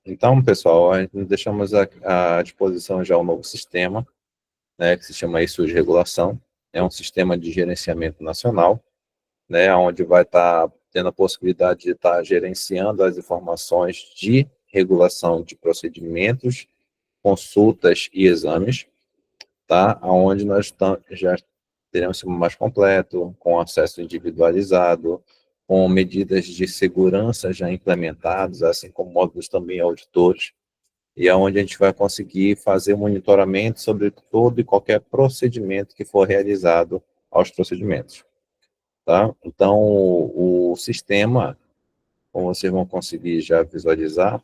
Então, pessoal, a gente deixamos à disposição já o novo sistema, né, que se chama ISO de regulação. É um sistema de gerenciamento nacional, né, onde vai estar tendo a possibilidade de estar gerenciando as informações de regulação de procedimentos, consultas e exames, tá? Onde nós já teremos um sistema mais completo, com acesso individualizado, com medidas de segurança já implementadas, assim como módulos também auditores, e é onde a gente vai conseguir fazer monitoramento sobre todo e qualquer procedimento que for realizado aos procedimentos, tá? Então, o sistema, como vocês vão conseguir já visualizar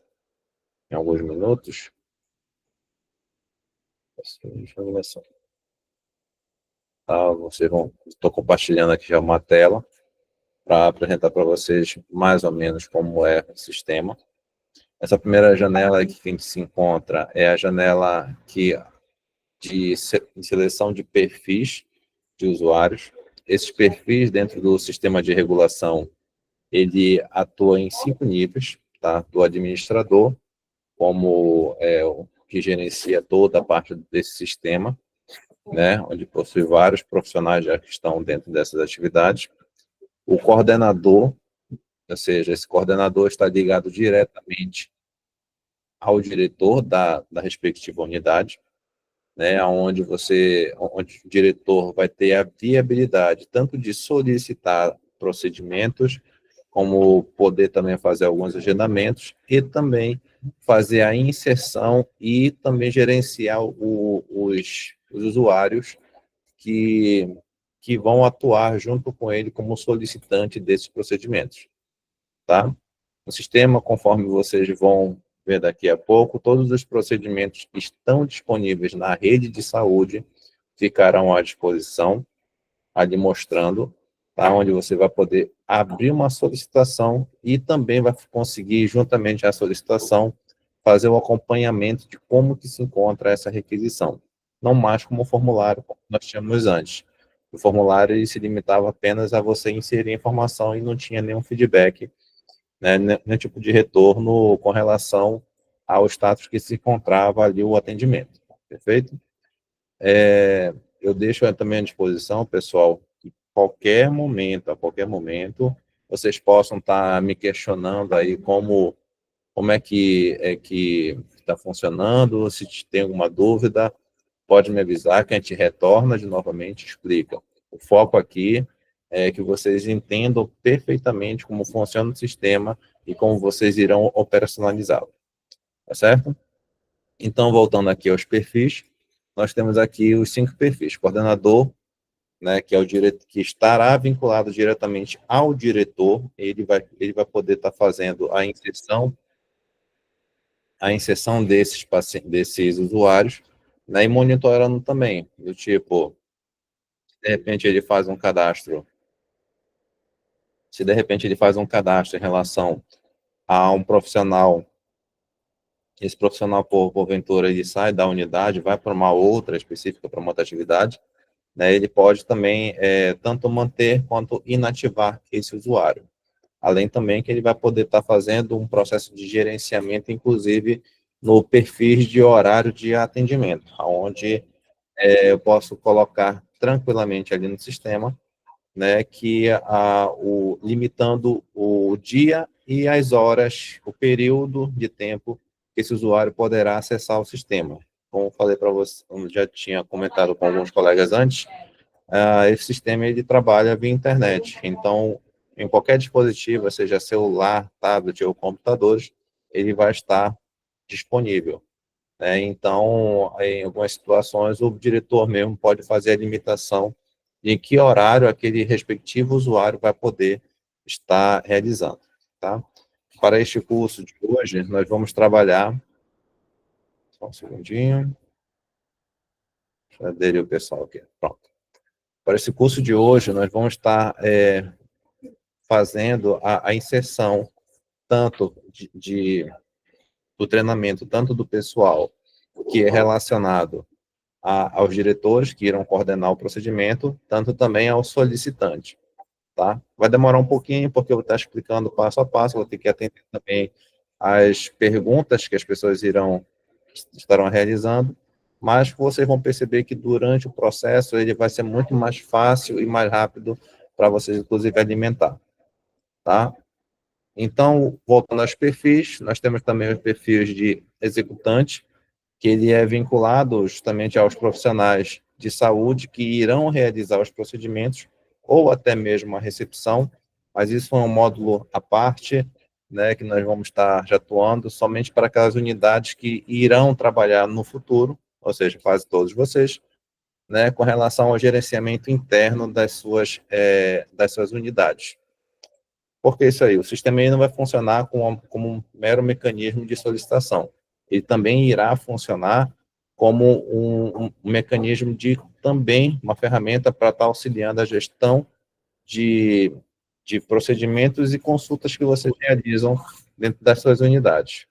em alguns minutos, tá? Estou compartilhando aqui já uma tela para apresentar para vocês mais ou menos como é o sistema. Essa primeira janela que a gente se encontra é a janela de seleção de perfis de usuários. Esses perfis dentro do sistema de regulação, ele atua em 5 níveis, tá? Do administrador, como o que gerencia toda a parte desse sistema, né? Onde possui vários profissionais já que estão dentro dessas atividades. O coordenador, ou seja, esse coordenador está ligado diretamente ao diretor da respectiva unidade, né, onde o diretor vai ter a viabilidade tanto de solicitar procedimentos, como poder também fazer alguns agendamentos e também fazer a inserção e também gerenciar os usuários que vão atuar junto com ele como solicitante desses procedimentos, tá? No sistema, conforme vocês vão ver daqui a pouco, todos os procedimentos que estão disponíveis na rede de saúde ficarão à disposição, ali mostrando, tá? Onde você vai poder abrir uma solicitação e também vai conseguir, juntamente à solicitação, fazer o acompanhamento de como que se encontra essa requisição. Não mais como o formulário como nós tínhamos antes. O formulário ele se limitava apenas a você inserir informação e não tinha nenhum feedback, né, nenhum tipo de retorno com relação ao status que se encontrava ali o atendimento. Perfeito? Eu deixo também à disposição, pessoal, que a qualquer momento, vocês possam estar me questionando aí como é que está funcionando, se tem alguma dúvida, pode me avisar que a gente retorna de novamente e explica. O foco aqui é que vocês entendam perfeitamente como funciona o sistema e como vocês irão operacionalizá-lo, tá certo? Então, voltando aqui aos perfis, nós temos aqui os 5 perfis. Coordenador, né, que é que estará vinculado diretamente ao diretor, ele vai poder estar fazendo a inserção desses usuários, né, e monitorando também, do tipo, de repente ele faz um cadastro, se de repente ele faz um cadastro em relação a um profissional, esse profissional, porventura, ele sai da unidade, vai para uma outra específica, para uma outra atividade, né, ele pode também tanto manter quanto inativar esse usuário. Além também que ele vai poder estar fazendo um processo de gerenciamento, inclusive no perfil de horário de atendimento, onde eu posso colocar tranquilamente ali no sistema, né, que limitando o dia e as horas, o período de tempo que esse usuário poderá acessar o sistema. Como falei para você, como já tinha comentado com alguns colegas antes, esse sistema ele trabalha via internet. Então, em qualquer dispositivo, seja celular, tablet ou computadores, ele vai estar disponível, né? Então, em algumas situações, o diretor mesmo pode fazer a limitação de em que horário aquele respectivo usuário vai poder estar realizando, tá? Para este curso de hoje, nós vamos trabalhar... Só um segundinho. Deixa eu aderir o pessoal aqui. Pronto. Para esse curso de hoje, nós vamos estar fazendo a inserção tanto do treinamento, tanto do pessoal que é relacionado aos diretores que irão coordenar o procedimento, tanto também ao solicitante, tá? Vai demorar um pouquinho, porque eu vou estar explicando passo a passo, vou ter que atender também as perguntas que as pessoas estarão realizando, mas vocês vão perceber que durante o processo ele vai ser muito mais fácil e mais rápido para vocês, inclusive, alimentar, tá? Então, voltando aos perfis, nós temos também os perfis de executante, que ele é vinculado justamente aos profissionais de saúde que irão realizar os procedimentos, ou até mesmo a recepção, mas isso é um módulo à parte, né, que nós vamos estar já atuando somente para aquelas unidades que irão trabalhar no futuro, ou seja, quase todos vocês, né, com relação ao gerenciamento interno das suas unidades. Por que isso aí? O sistema aí não vai funcionar como um mero mecanismo de solicitação. Ele também irá funcionar como um mecanismo de, também, uma ferramenta para estar auxiliando a gestão de procedimentos e consultas que vocês realizam dentro das suas unidades.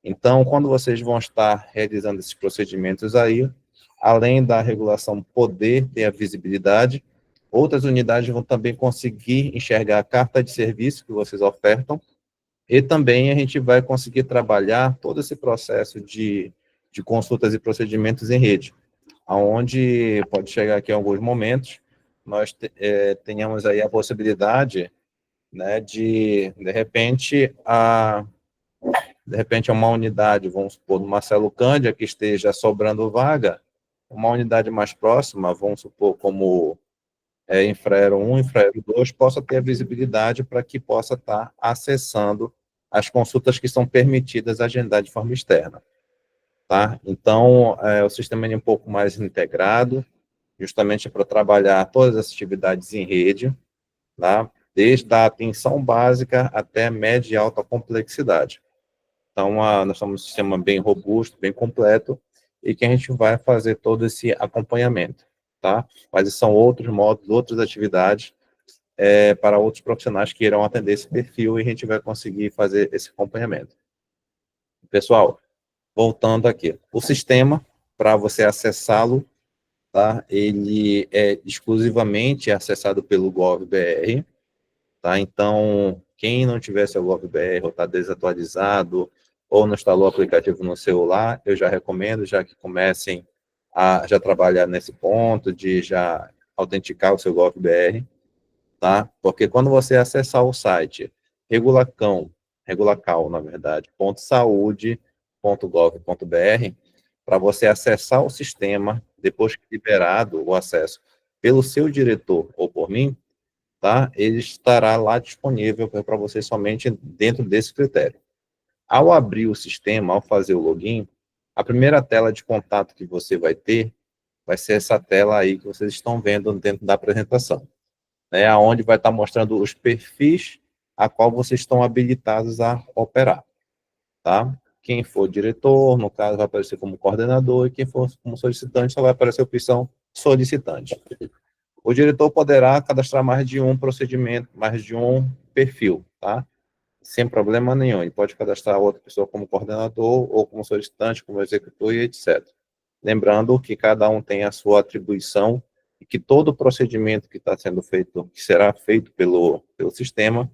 Então, quando vocês vão estar realizando esses procedimentos aí, além da regulação poder ter a visibilidade, outras unidades vão também conseguir enxergar a carta de serviço que vocês ofertam, e também a gente vai conseguir trabalhar todo esse processo de consultas e procedimentos em rede, aonde pode chegar aqui em alguns momentos, nós tenhamos aí a possibilidade, né, de repente, uma unidade, vamos supor, do Marcelo Cândia, que esteja sobrando vaga, uma unidade mais próxima, vamos supor, como Infraero 1, Infraero 2, possa ter a visibilidade para que possa estar acessando as consultas que são permitidas a agendar de forma externa. Tá? Então, o sistema é um pouco mais integrado, justamente para trabalhar todas as atividades em rede, tá? Desde a atenção básica até média e alta complexidade. Então, nós somos um sistema bem robusto, bem completo, e que a gente vai fazer todo esse acompanhamento, tá? Mas são outros modos, outras atividades para outros profissionais que irão atender esse perfil e a gente vai conseguir fazer esse acompanhamento. Pessoal, voltando aqui, o sistema, para você acessá-lo, tá? Ele é exclusivamente acessado pelo GovBR, tá? Então, quem não tiver seu GovBR ou está desatualizado, ou não instalou o aplicativo no celular, eu já recomendo, já que comecem a já trabalhar nesse ponto, de já autenticar o seu GovBR, tá? Porque quando você acessar o site regulacal, na verdade, .saude.gov.br, para você acessar o sistema, depois que liberado o acesso pelo seu diretor ou por mim, tá? Ele estará lá disponível para você somente dentro desse critério. Ao abrir o sistema, ao fazer o login, a primeira tela de contato que você vai ter vai ser essa tela aí que vocês estão vendo dentro da apresentação, né? Onde vai estar mostrando os perfis a qual vocês estão habilitados a operar, tá? Quem for diretor, no caso, vai aparecer como coordenador, e quem for como solicitante, só vai aparecer a opção solicitante. O diretor poderá cadastrar mais de um procedimento, mais de um perfil, tá? Sem problema nenhum. Ele pode cadastrar outra pessoa como coordenador, ou como solicitante, como executor e etc. Lembrando que cada um tem a sua atribuição e que todo procedimento que está sendo feito, que será feito pelo sistema,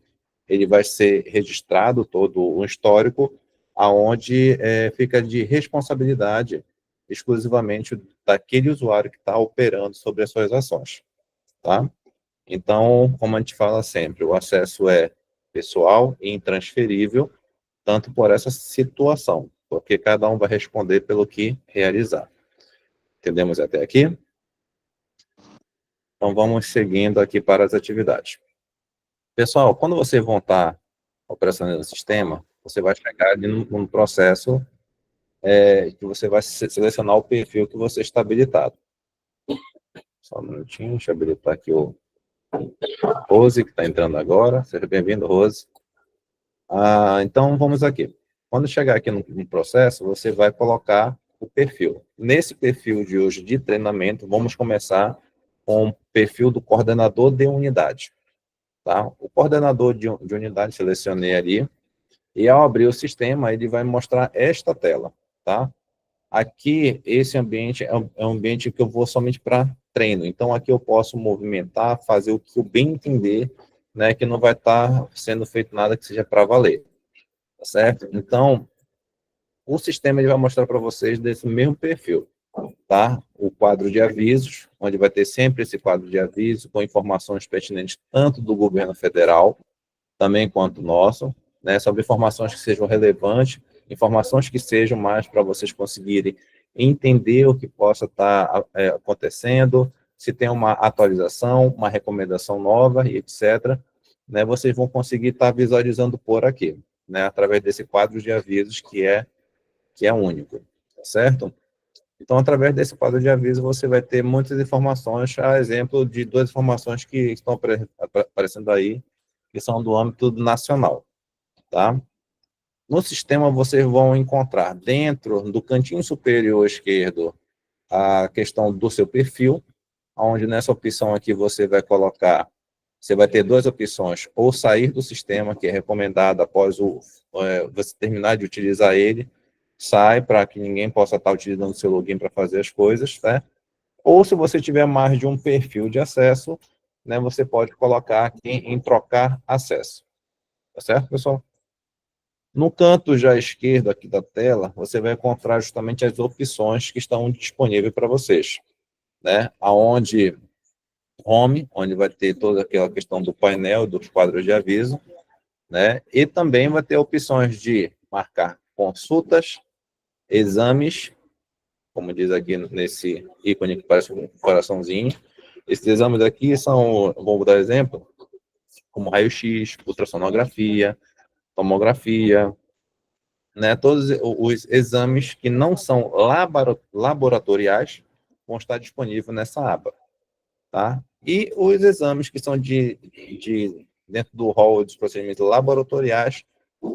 ele vai ser registrado, todo um histórico, aonde fica de responsabilidade exclusivamente daquele usuário que está operando sobre as suas ações, tá? Então, como a gente fala sempre, o acesso é pessoal e intransferível, tanto por essa situação, porque cada um vai responder pelo que realizar. Entendemos até aqui? Então, vamos seguindo aqui para as atividades. Pessoal, quando vocês vão estar operacionalizando o sistema, você vai chegar ali num processo que você vai selecionar o perfil que você está habilitado. Só um minutinho, deixa eu habilitar aqui o Rose, que está entrando agora. Seja bem-vindo, Rose. Então, vamos aqui. Quando chegar aqui no processo, você vai colocar o perfil. Nesse perfil de hoje de treinamento, vamos começar com o perfil do coordenador de unidade. Tá? O coordenador de unidade, selecionei ali, e ao abrir o sistema, ele vai mostrar esta tela. Tá? Aqui, esse ambiente é um ambiente que eu vou somente para treino. Então, aqui eu posso movimentar, fazer o que eu bem entender, né, que não vai estar sendo feito nada que seja para valer. tá certo? Então, o sistema ele vai mostrar para vocês desse mesmo perfil, tá? O quadro de avisos, onde vai ter sempre esse quadro de aviso com informações pertinentes tanto do governo federal, também quanto nosso, né? Sobre informações que sejam relevantes, informações que sejam mais para vocês conseguirem entender o que possa estar acontecendo, se tem uma atualização, uma recomendação nova e etc., né? Vocês vão conseguir estar visualizando por aqui, né? Através desse quadro de avisos que é único, tá certo? Então, através desse quadro de aviso, você vai ter muitas informações, a exemplo de duas informações que estão aparecendo aí, que são do âmbito nacional, tá? No sistema, vocês vão encontrar dentro do cantinho superior esquerdo a questão do seu perfil, onde nessa opção aqui você vai colocar, você vai ter duas opções, ou sair do sistema, que é recomendado após você terminar de utilizar ele, sai para que ninguém possa estar utilizando o seu login para fazer as coisas, tá? Ou se você tiver mais de um perfil de acesso, né, você pode colocar aqui em trocar acesso, tá certo, pessoal? No canto já esquerdo aqui da tela, você vai encontrar justamente as opções que estão disponíveis para vocês, né? Aonde Home, onde vai ter toda aquela questão do painel, dos quadros de aviso, né? E também vai ter opções de marcar consultas, exames, como diz aqui nesse ícone que parece um coraçãozinho. Esses exames aqui são, vou dar exemplo, como raio-x, ultrassonografia, tomografia, né? Todos os exames que não são laboratoriais vão estar disponíveis nessa aba, tá? E os exames que são dentro do rol dos procedimentos laboratoriais,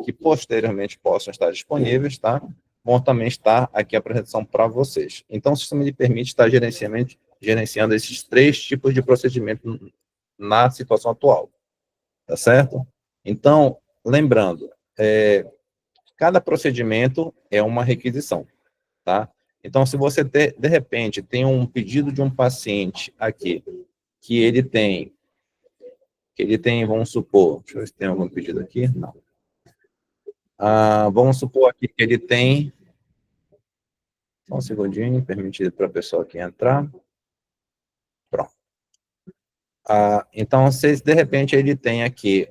que posteriormente possam estar disponíveis, tá? Vão também estar aqui a apresentação para vocês. Então, o sistema lhe permite estar gerenciando esses três tipos de procedimento na situação atual, tá certo? Então, lembrando, cada procedimento é uma requisição, tá? Então, se você, de repente, tem um pedido de um paciente aqui, que ele tem, vamos supor, deixa eu ver se tem algum pedido aqui, não. Vamos supor aqui que ele tem, só um segundinho, permitido para a pessoa aqui entrar. Pronto. Então, se de repente ele tem aqui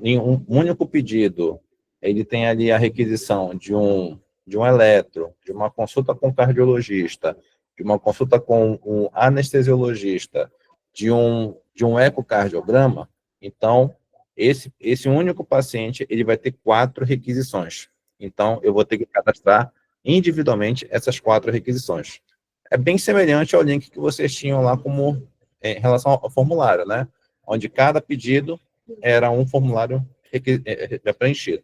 em um único pedido, ele tem ali a requisição de um eletro, de uma consulta com cardiologista, de uma consulta com um anestesiologista, de um ecocardiograma, então, esse único paciente, ele vai ter 4 requisições. Então, eu vou ter que cadastrar individualmente essas 4 requisições. É bem semelhante ao link que vocês tinham lá como em relação ao formulário, né? Onde cada pedido era um formulário preenchido,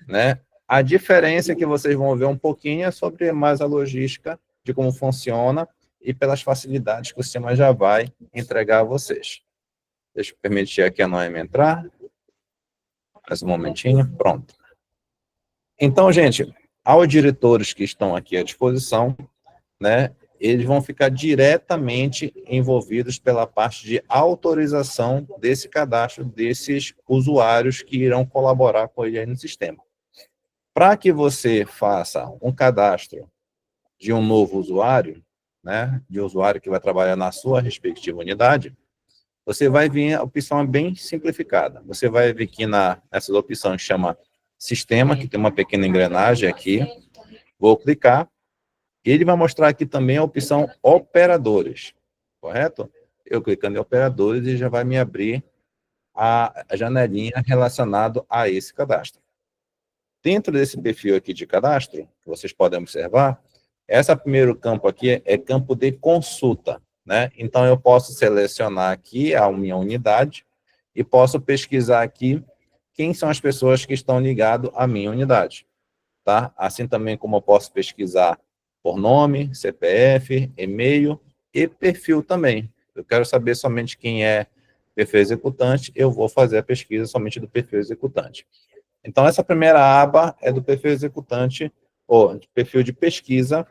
né? A diferença que vocês vão ver um pouquinho é sobre mais a logística de como funciona e pelas facilidades que o sistema já vai entregar a vocês. Deixa eu permitir aqui a Noemi entrar. Mais um momentinho. Pronto. Então, gente, aos diretores que estão aqui à disposição, né, eles vão ficar diretamente envolvidos pela parte de autorização desse cadastro, desses usuários que irão colaborar com ele aí no sistema. Para que você faça um cadastro de um novo usuário, né, de um usuário que vai trabalhar na sua respectiva unidade, você vai vir, a opção é bem simplificada. Você vai vir aqui nessa opção que chama Sistema, que tem uma pequena engrenagem aqui. Vou clicar. E ele vai mostrar aqui também a opção Operadores, correto? Eu clicando em Operadores, ele já vai me abrir a janelinha relacionada a esse cadastro. Dentro desse perfil aqui de cadastro, que vocês podem observar, esse primeiro campo aqui é campo de consulta, né? Então, eu posso selecionar aqui a minha unidade e posso pesquisar aqui quem são as pessoas que estão ligadas à minha unidade, tá? Assim também como eu posso pesquisar por nome, CPF, e-mail e perfil também. Eu quero saber somente quem é perfil executante, eu vou fazer a pesquisa somente do perfil executante. Então, essa primeira aba é do perfil executante, ou perfil de pesquisa,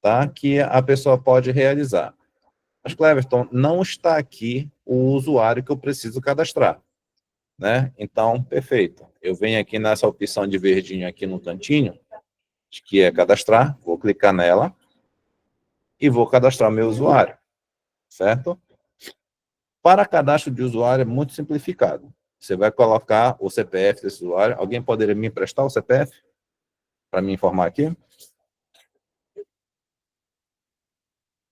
tá? Que a pessoa pode realizar. Mas, Cleverton, não está aqui o usuário que eu preciso cadastrar, né? Então, perfeito. Eu venho aqui nessa opção de verdinho aqui no cantinho, que é cadastrar, vou clicar nela e vou cadastrar meu usuário, certo? Para cadastro de usuário é muito simplificado. Você vai colocar o CPF desse usuário. Alguém poderia me emprestar o CPF para me informar aqui?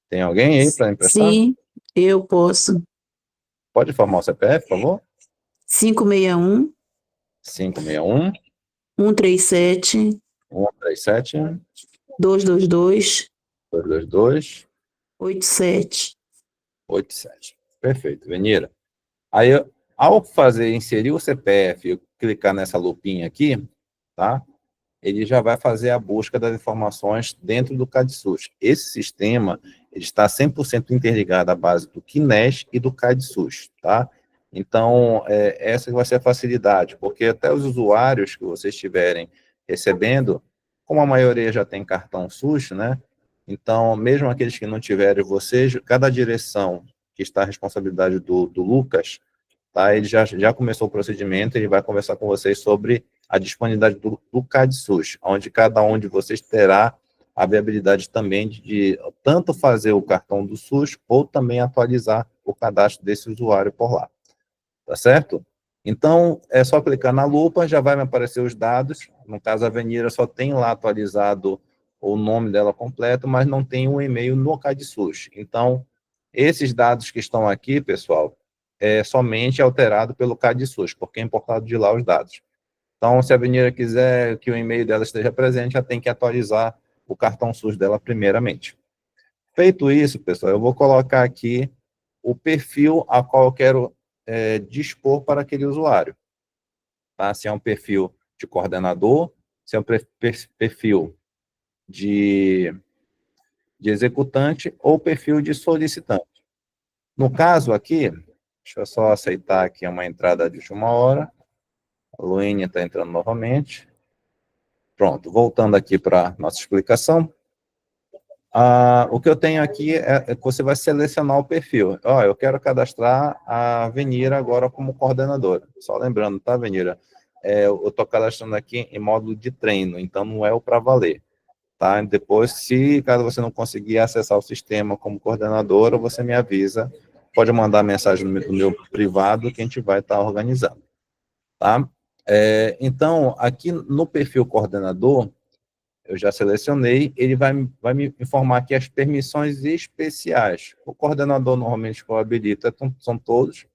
Tem alguém aí para emprestar? Sim, eu posso. Pode informar o CPF, por favor? 561 561 137 137 222 222 87. 87. Perfeito, Venira. Aí, ao fazer, inserir o CPF, eu clicar nessa lupinha aqui, tá? Ele já vai fazer a busca das informações dentro do CADSUS. Esse sistema ele está 100% interligado à base do KNES e do CADSUS, tá? Então, essa vai ser a facilidade, porque até os usuários que vocês estiverem recebendo, como a maioria já tem cartão SUS, né? Então, mesmo aqueles que não tiverem, vocês, cada direção que está a responsabilidade do Lucas, tá? Ele já começou o procedimento, ele vai conversar com vocês sobre a disponibilidade do CADSUS, onde cada um de vocês terá a viabilidade também de tanto fazer o cartão do SUS ou também atualizar o cadastro desse usuário por lá, tá certo? Então, é só clicar na lupa, já vai me aparecer os dados, no caso a Venira só tem lá atualizado o nome dela completo, mas não tem um e-mail no CADSUS. Então, esses dados que estão aqui, pessoal, é somente alterado pelo CADSUS, porque é importado de lá os dados. Então, se a Venira quiser que o e-mail dela esteja presente, já tem que atualizar o cartão SUS dela primeiramente. Feito isso, pessoal, eu vou colocar aqui o perfil a qual eu quero dispor para aquele usuário. Tá? Se é um perfil de coordenador, se é um perfil de executante ou perfil de solicitante. No caso aqui, deixa eu só aceitar aqui uma entrada de última hora. A Luínia está entrando novamente. Pronto, voltando aqui para nossa explicação. O que eu tenho aqui é que você vai selecionar o perfil. Ó, eu quero cadastrar a Venira agora como coordenadora. Só lembrando, tá, Venira? Eu estou cadastrando aqui em módulo de treino, então não é o para valer. Tá? Depois, se caso você não conseguir acessar o sistema como coordenadora, você me avisa. Pode mandar mensagem no meu privado que a gente vai estar organizando. Tá? Então, aqui no perfil coordenador, eu já selecionei, ele vai me informar aqui as permissões especiais. O coordenador, normalmente, que eu habilito, são todos,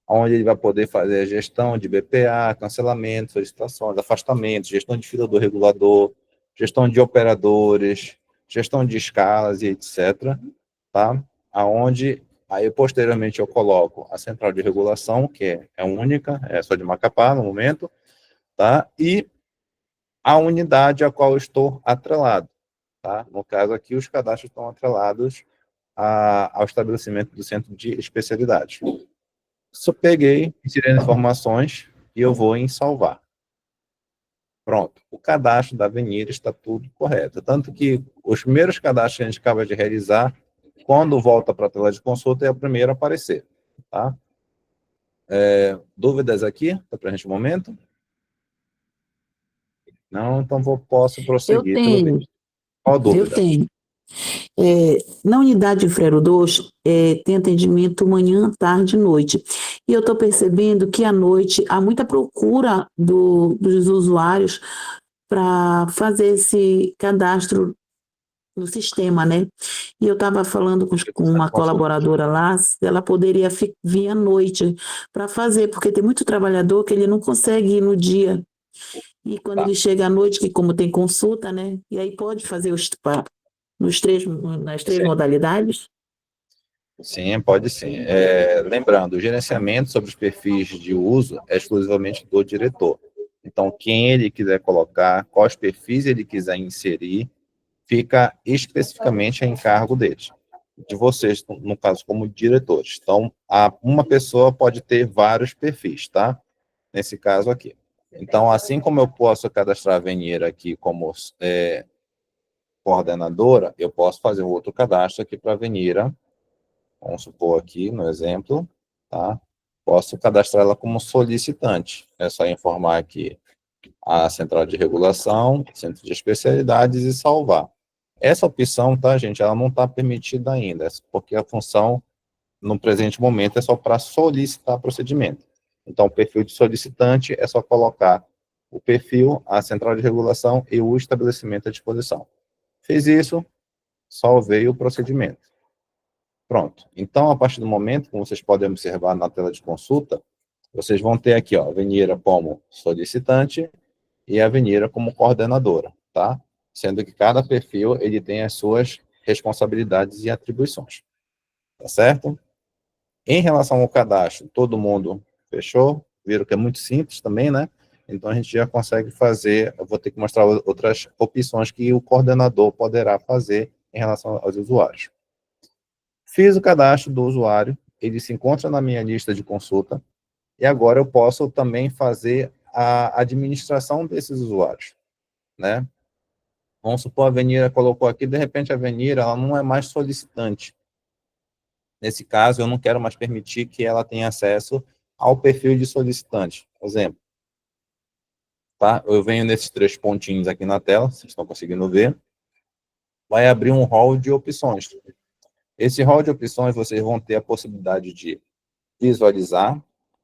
onde ele vai poder fazer a gestão de BPA, cancelamento, solicitações, afastamentos, gestão de fila do regulador, gestão de operadores, gestão de escalas e etc. Tá? Aonde, aí, posteriormente, eu coloco a central de regulação, que é única, é só de Macapá, no momento, tá? E a unidade a qual eu estou atrelado. Tá? No caso aqui, os cadastros estão atrelados ao estabelecimento do centro de especialidade. Só peguei, tirei as informações e eu vou em salvar. Pronto, o cadastro da Avenida está tudo correto. Tanto que os primeiros cadastros que a gente acaba de realizar, quando volta para a tela de consulta, é o primeiro a aparecer. Tá? Dúvidas aqui para a gente um momento? Não, então posso Eu prosseguir pelo tenho, vídeo. Qual a eu dúvida? tenho. Na unidade de Freiro 2, tem atendimento manhã, tarde e noite. E eu estou percebendo que à noite há muita procura dos usuários para fazer esse cadastro no sistema, né? E eu estava falando com uma Consultas. colaboradora lá, se ela poderia vir à noite para fazer, porque tem muito trabalhador que ele não consegue ir no dia. E quando Tá. ele chega à noite, que como tem consulta, né? E aí pode fazer nas três Sim. modalidades? Sim, pode sim. Lembrando, o gerenciamento sobre os perfis de uso é exclusivamente do diretor. Então, quem ele quiser colocar, quais perfis ele quiser inserir, fica especificamente a encargo deles, de vocês, no caso, como diretores. Então, uma pessoa pode ter vários perfis, tá? Nesse caso aqui. Então, assim como eu posso cadastrar a Venira aqui como coordenadora, eu posso fazer um outro cadastro aqui para a Venira. Vamos supor aqui, no exemplo, tá? posso cadastrar ela como solicitante. É só informar aqui a central de regulação, centro de especialidades e salvar. Essa opção, tá, gente, ela não está permitida ainda, porque a função, no presente momento, é só para solicitar procedimento. Então, o perfil de solicitante é só colocar o perfil, a central de regulação e o estabelecimento à disposição. Fiz isso, salvei o procedimento. Pronto. Então, a partir do momento, como vocês podem observar na tela de consulta, vocês vão ter aqui, ó, a Venira como solicitante e a Venira como coordenadora, tá? Sendo que cada perfil, ele tem as suas responsabilidades e atribuições, tá certo? Em relação ao cadastro, todo mundo fechou? Viram que é muito simples também, né? Então, a gente já consegue fazer, eu vou ter que mostrar outras opções que o coordenador poderá fazer em relação aos usuários. Fiz o cadastro do usuário, ele se encontra na minha lista de consulta, e agora eu posso também fazer a administração desses usuários, né? Vamos supor, a Venira colocou aqui, de repente a Venira, ela não é mais solicitante. Nesse caso, eu não quero mais permitir que ela tenha acesso ao perfil de solicitante. Por exemplo, tá? Eu venho nesses 3 pontinhos aqui na tela, vocês estão conseguindo ver, vai abrir um hall de opções. Esse hall de opções, vocês vão ter a possibilidade de visualizar,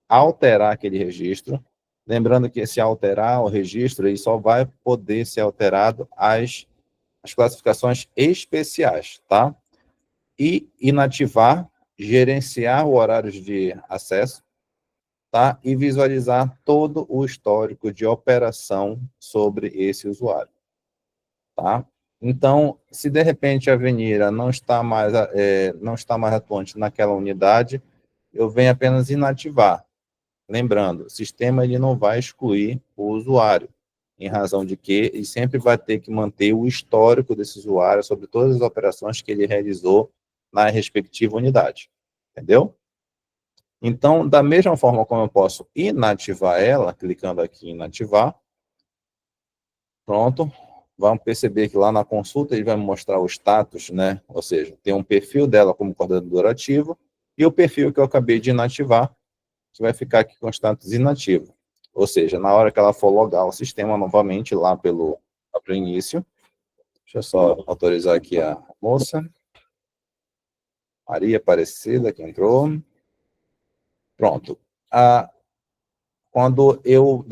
alterar aquele registro. Lembrando que se alterar o registro, ele só vai poder ser alterado as classificações especiais, tá? E inativar, gerenciar o horário de acesso, tá? E visualizar todo o histórico de operação sobre esse usuário, tá? Então, se de repente a Venira não está mais atuante naquela unidade, eu venho apenas inativar. Lembrando, o sistema ele não vai excluir o usuário, em razão de que ele sempre vai ter que manter o histórico desse usuário sobre todas as operações que ele realizou na respectiva unidade. Entendeu? Então, da mesma forma como eu posso inativar ela, clicando aqui em inativar, pronto, vamos perceber que lá na consulta ele vai me mostrar o status, né? Ou seja, tem um perfil dela como coordenador ativo e o perfil que eu acabei de inativar, que vai ficar aqui com status inativo. Ou seja, na hora que ela for logar o sistema novamente lá pelo início, deixa eu só autorizar aqui a moça, Maria Aparecida, que entrou. Pronto. Da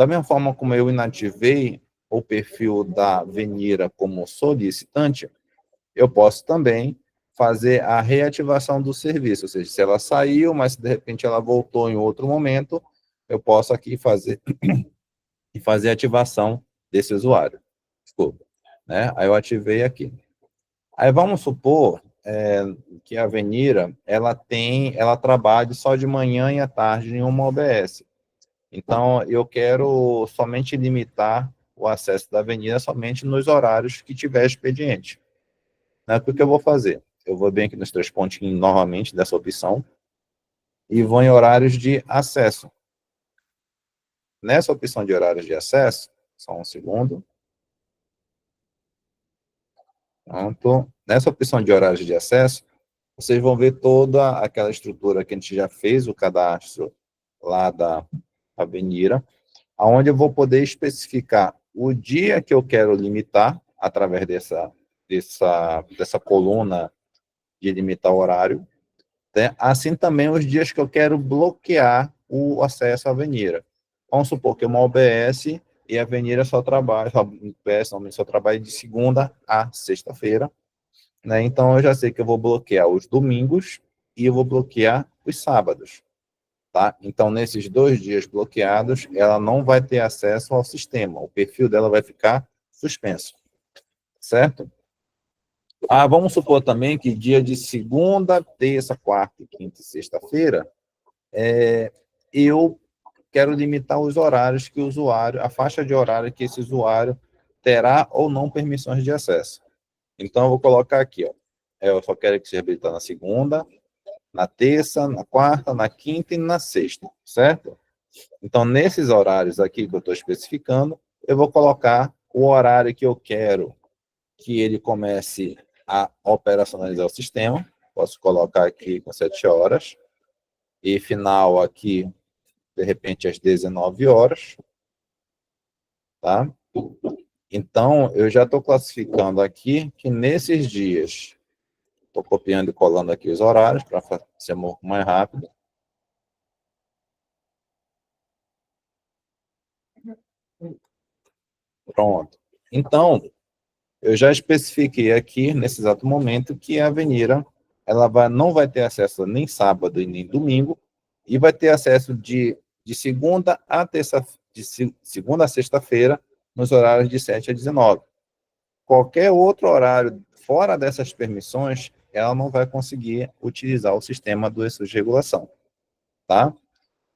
mesma forma como eu inativei o perfil da Venira como solicitante, eu posso também fazer a reativação do serviço, ou seja, se ela saiu, mas se de repente ela voltou em outro momento, eu posso aqui fazer a ativação desse usuário. Desculpa. Né? Aí eu ativei aqui. Aí vamos supor que a Venira, ela trabalhe só de manhã e à tarde em uma OBS. Então, eu quero somente limitar o acesso da Venira somente nos horários que tiver expediente. Né? O que eu vou fazer? Eu vou bem aqui nos 3 pontinhos novamente dessa opção e vou em horários de acesso. Nessa opção de horários de acesso, só um segundo. Pronto. Nessa opção de horários de acesso, vocês vão ver toda aquela estrutura que a gente já fez, o cadastro lá da Venira, onde eu vou poder especificar o dia que eu quero limitar, através dessa coluna de limitar o horário, né? Assim também os dias que eu quero bloquear o acesso à Venira. Vamos supor que uma OBS e a Venira só trabalha, só trabalha de segunda a sexta-feira, né? Então eu já sei que eu vou bloquear os domingos e eu vou bloquear os sábados, tá? Então nesses 2 dias bloqueados, ela não vai ter acesso ao sistema, o perfil dela vai ficar suspenso, certo? Vamos supor também que dia de segunda, terça, quarta, quinta e sexta-feira, eu quero limitar os horários que o usuário, a faixa de horário que esse usuário terá ou não permissões de acesso. Então, eu vou colocar aqui, ó. Eu só quero que seja habilitado na segunda, na terça, na quarta, na quinta e na sexta, certo? Então, nesses horários aqui que eu estou especificando, eu vou colocar o horário que eu quero que ele comece a operacionalizar o sistema. Posso colocar aqui com 7 horas. e final aqui, de repente, às 19 horas, tá? Então, eu já estou classificando aqui que nesses dias, estou copiando e colando aqui os horários para ser um pouco mais rápido. Pronto. Então, eu já especifiquei aqui, nesse exato momento, que a Avenida não vai ter acesso nem sábado e nem domingo, e vai ter acesso de segunda a terça, segunda a sexta-feira, nos horários de 7 a 19. Qualquer outro horário fora dessas permissões, ela não vai conseguir utilizar o sistema do SUS de regulação, tá?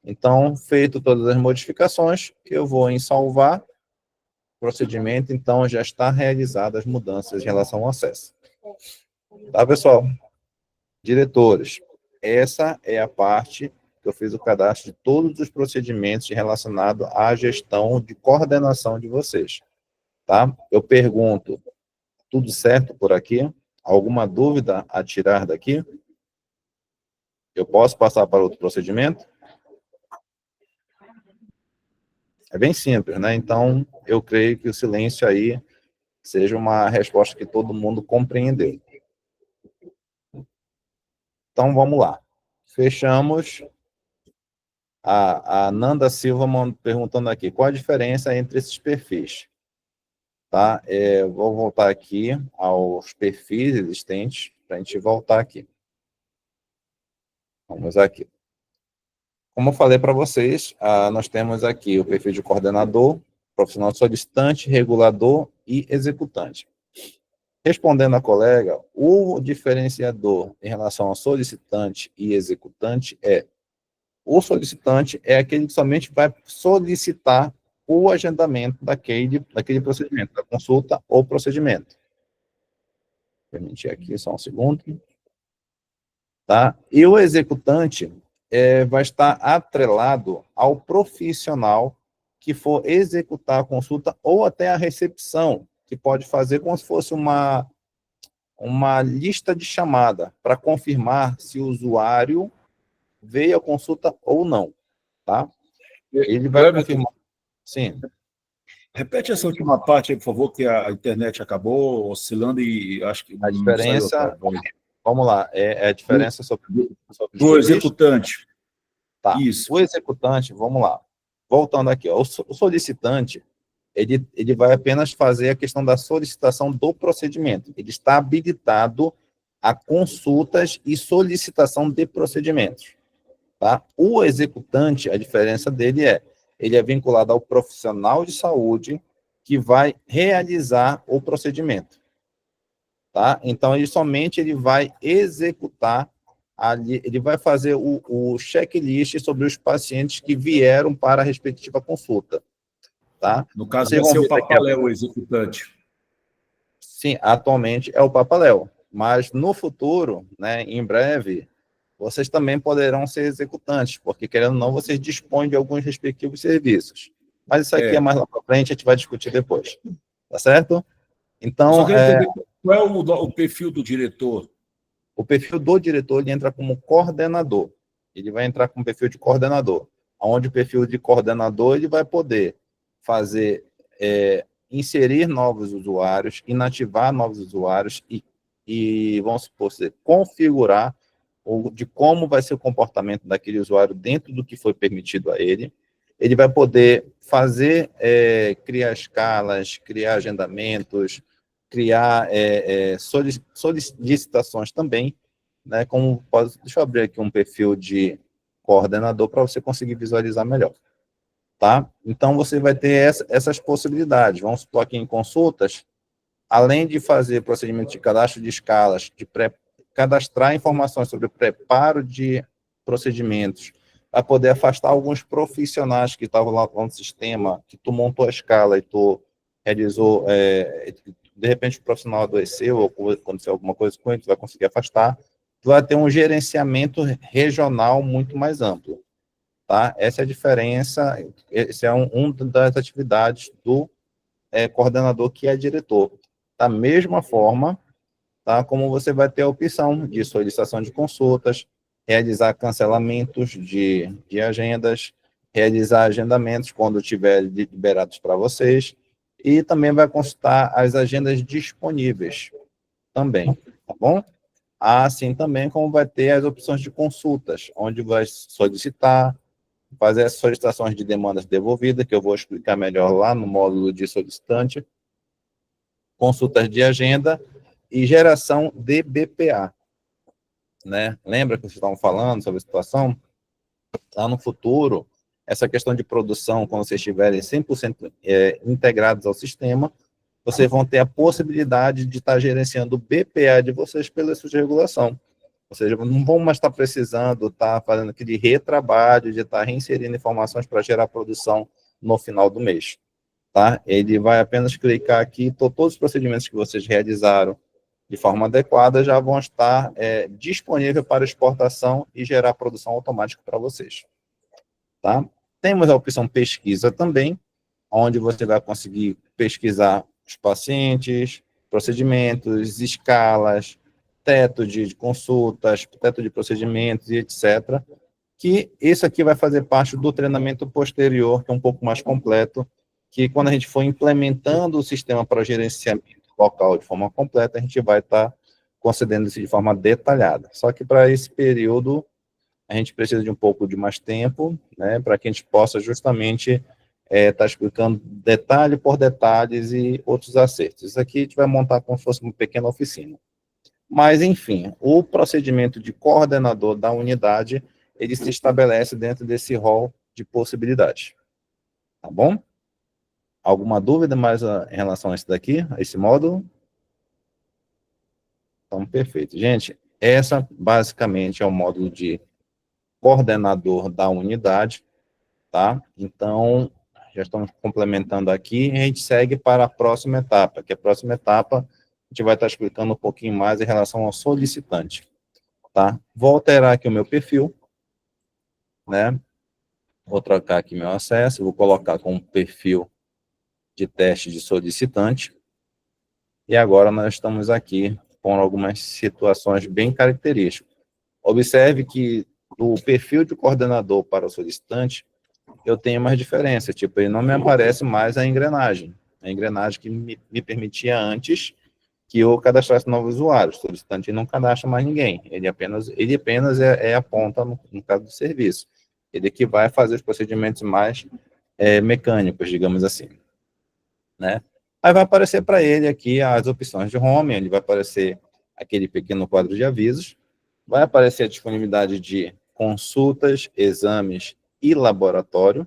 Então, feito todas as modificações, eu vou em salvar procedimento, então já está realizadas as mudanças em relação ao acesso. Tá, pessoal? Diretores, essa é a parte que eu fiz o cadastro de todos os procedimentos relacionados à gestão de coordenação de vocês, tá? Eu pergunto, tudo certo por aqui? Alguma dúvida a tirar daqui? Eu posso passar para outro procedimento? É bem simples, né? Então, eu creio que o silêncio aí seja uma resposta que todo mundo compreendeu. Então, vamos lá. Fechamos. A Nanda Silva perguntando aqui, qual a diferença entre esses perfis? Tá? Vou voltar aqui aos perfis existentes, para a gente voltar aqui. Vamos aqui. Como eu falei para vocês, nós temos aqui o perfil de coordenador, profissional solicitante, regulador e executante. Respondendo à colega, o diferenciador em relação ao solicitante e executante o solicitante é aquele que somente vai solicitar o agendamento daquele procedimento, da consulta ou procedimento. Vou permitir aqui só um segundo. Tá? E o executante vai estar atrelado ao profissional que for executar a consulta ou até a recepção, que pode fazer como se fosse uma lista de chamada para confirmar se o usuário veio à consulta ou não, tá? Ele vai confirmar. Sim. Repete essa última parte aí, por favor, que a internet acabou oscilando e acho que A diferença, vamos lá, é a diferença sobre do executante. Tá. Isso. O executante, vamos lá. Voltando aqui, ó, o solicitante, ele vai apenas fazer a questão da solicitação do procedimento. Ele está habilitado a consultas e solicitação de procedimentos. Tá? O executante, a diferença dele ele é vinculado ao profissional de saúde que vai realizar o procedimento. Tá? Então, ele vai executar, ele vai fazer o checklist sobre os pacientes que vieram para a respectiva consulta. Tá? No caso, vai ser o Papaléu, o executante. Sim, atualmente é o Papaléu. Mas no futuro, né, em breve, vocês também poderão ser executantes, porque, querendo ou não, vocês dispõem de alguns respectivos serviços. Mas isso aqui é mais lá para frente, a gente vai discutir depois. Tá certo? Então, só quero entender qual é o perfil do diretor. O perfil do diretor, ele entra como coordenador. Ele vai entrar com o perfil de coordenador, onde o perfil de coordenador ele vai poder fazer, inserir novos usuários, inativar novos usuários e vamos supor, configurar de como vai ser o comportamento daquele usuário dentro do que foi permitido a ele. Ele vai poder fazer, criar escalas, criar agendamentos, criar solicitações também, né, deixa eu abrir aqui um perfil de coordenador para você conseguir visualizar melhor. Tá? Então, você vai ter essas possibilidades. Vamos supor aqui em consultas, além de fazer procedimento de cadastro de escalas, de cadastrar informações sobre o preparo de procedimentos, para poder afastar alguns profissionais que estavam lá no sistema, que tu montou a escala e tu realizou, de repente o profissional adoeceu ou aconteceu alguma coisa com ele, tu vai conseguir afastar, tu vai ter um gerenciamento regional muito mais amplo. Tá? Essa é a diferença, esse é um das atividades do coordenador que é diretor. Da mesma forma, tá? Como você vai ter a opção de solicitação de consultas, realizar cancelamentos de agendas, realizar agendamentos quando tiver liberados para vocês, e também vai consultar as agendas disponíveis também, tá bom? Assim também como vai ter as opções de consultas, onde vai solicitar, fazer as solicitações de demandas devolvidas, que eu vou explicar melhor lá no módulo de solicitante, consultas de agenda e geração de BPA, né? Lembra que vocês estavam falando sobre a situação? Lá no futuro, essa questão de produção, quando vocês estiverem 100% integrados ao sistema, vocês vão ter a possibilidade de estar gerenciando o BPA de vocês pela sua regulação. Ou seja, não vão mais estar precisando estar fazendo aquele retrabalho de estar reinserindo informações para gerar produção no final do mês. Tá? Ele vai apenas clicar aqui, todos os procedimentos que vocês realizaram de forma adequada já vão estar disponíveis para exportação e gerar produção automática para vocês. Tá? Temos a opção pesquisa também, onde você vai conseguir pesquisar os pacientes, procedimentos, escalas, teto de consultas, teto de procedimentos e etc. Que isso aqui vai fazer parte do treinamento posterior, que é um pouco mais completo, que quando a gente for implementando o sistema para gerenciamento local de forma completa, a gente vai estar concedendo isso de forma detalhada. Só que para esse período, a gente precisa de um pouco de mais tempo, né, para que a gente possa justamente estar explicando detalhe por detalhes e outros acertos. Isso aqui a gente vai montar como se fosse uma pequena oficina. Mas, enfim, o procedimento de coordenador da unidade, ele se estabelece dentro desse rol de possibilidades. Tá bom? Alguma dúvida mais em relação a isso daqui, a esse módulo? Então, perfeito. Gente, essa basicamente é o módulo de coordenador da unidade, tá? Então, já estamos complementando aqui, e a gente segue para a próxima etapa, que a próxima etapa a gente vai estar explicando um pouquinho mais em relação ao solicitante, tá? Vou alterar aqui o meu perfil, né? Vou trocar aqui meu acesso, vou colocar como perfil de teste de solicitante, e agora nós estamos aqui com algumas situações bem características. Observe que do perfil de coordenador para o solicitante, eu tenho mais diferença, tipo, ele não me aparece mais a engrenagem que me permitia antes que eu cadastrasse novos usuários. O solicitante não cadastra mais ninguém, ele apenas é a ponta no caso do serviço. Ele que vai fazer os procedimentos mais mecânicos, digamos assim, né? Aí vai aparecer para ele aqui as opções de home, ele vai aparecer aquele pequeno quadro de avisos, vai aparecer a disponibilidade de consultas, exames e laboratório,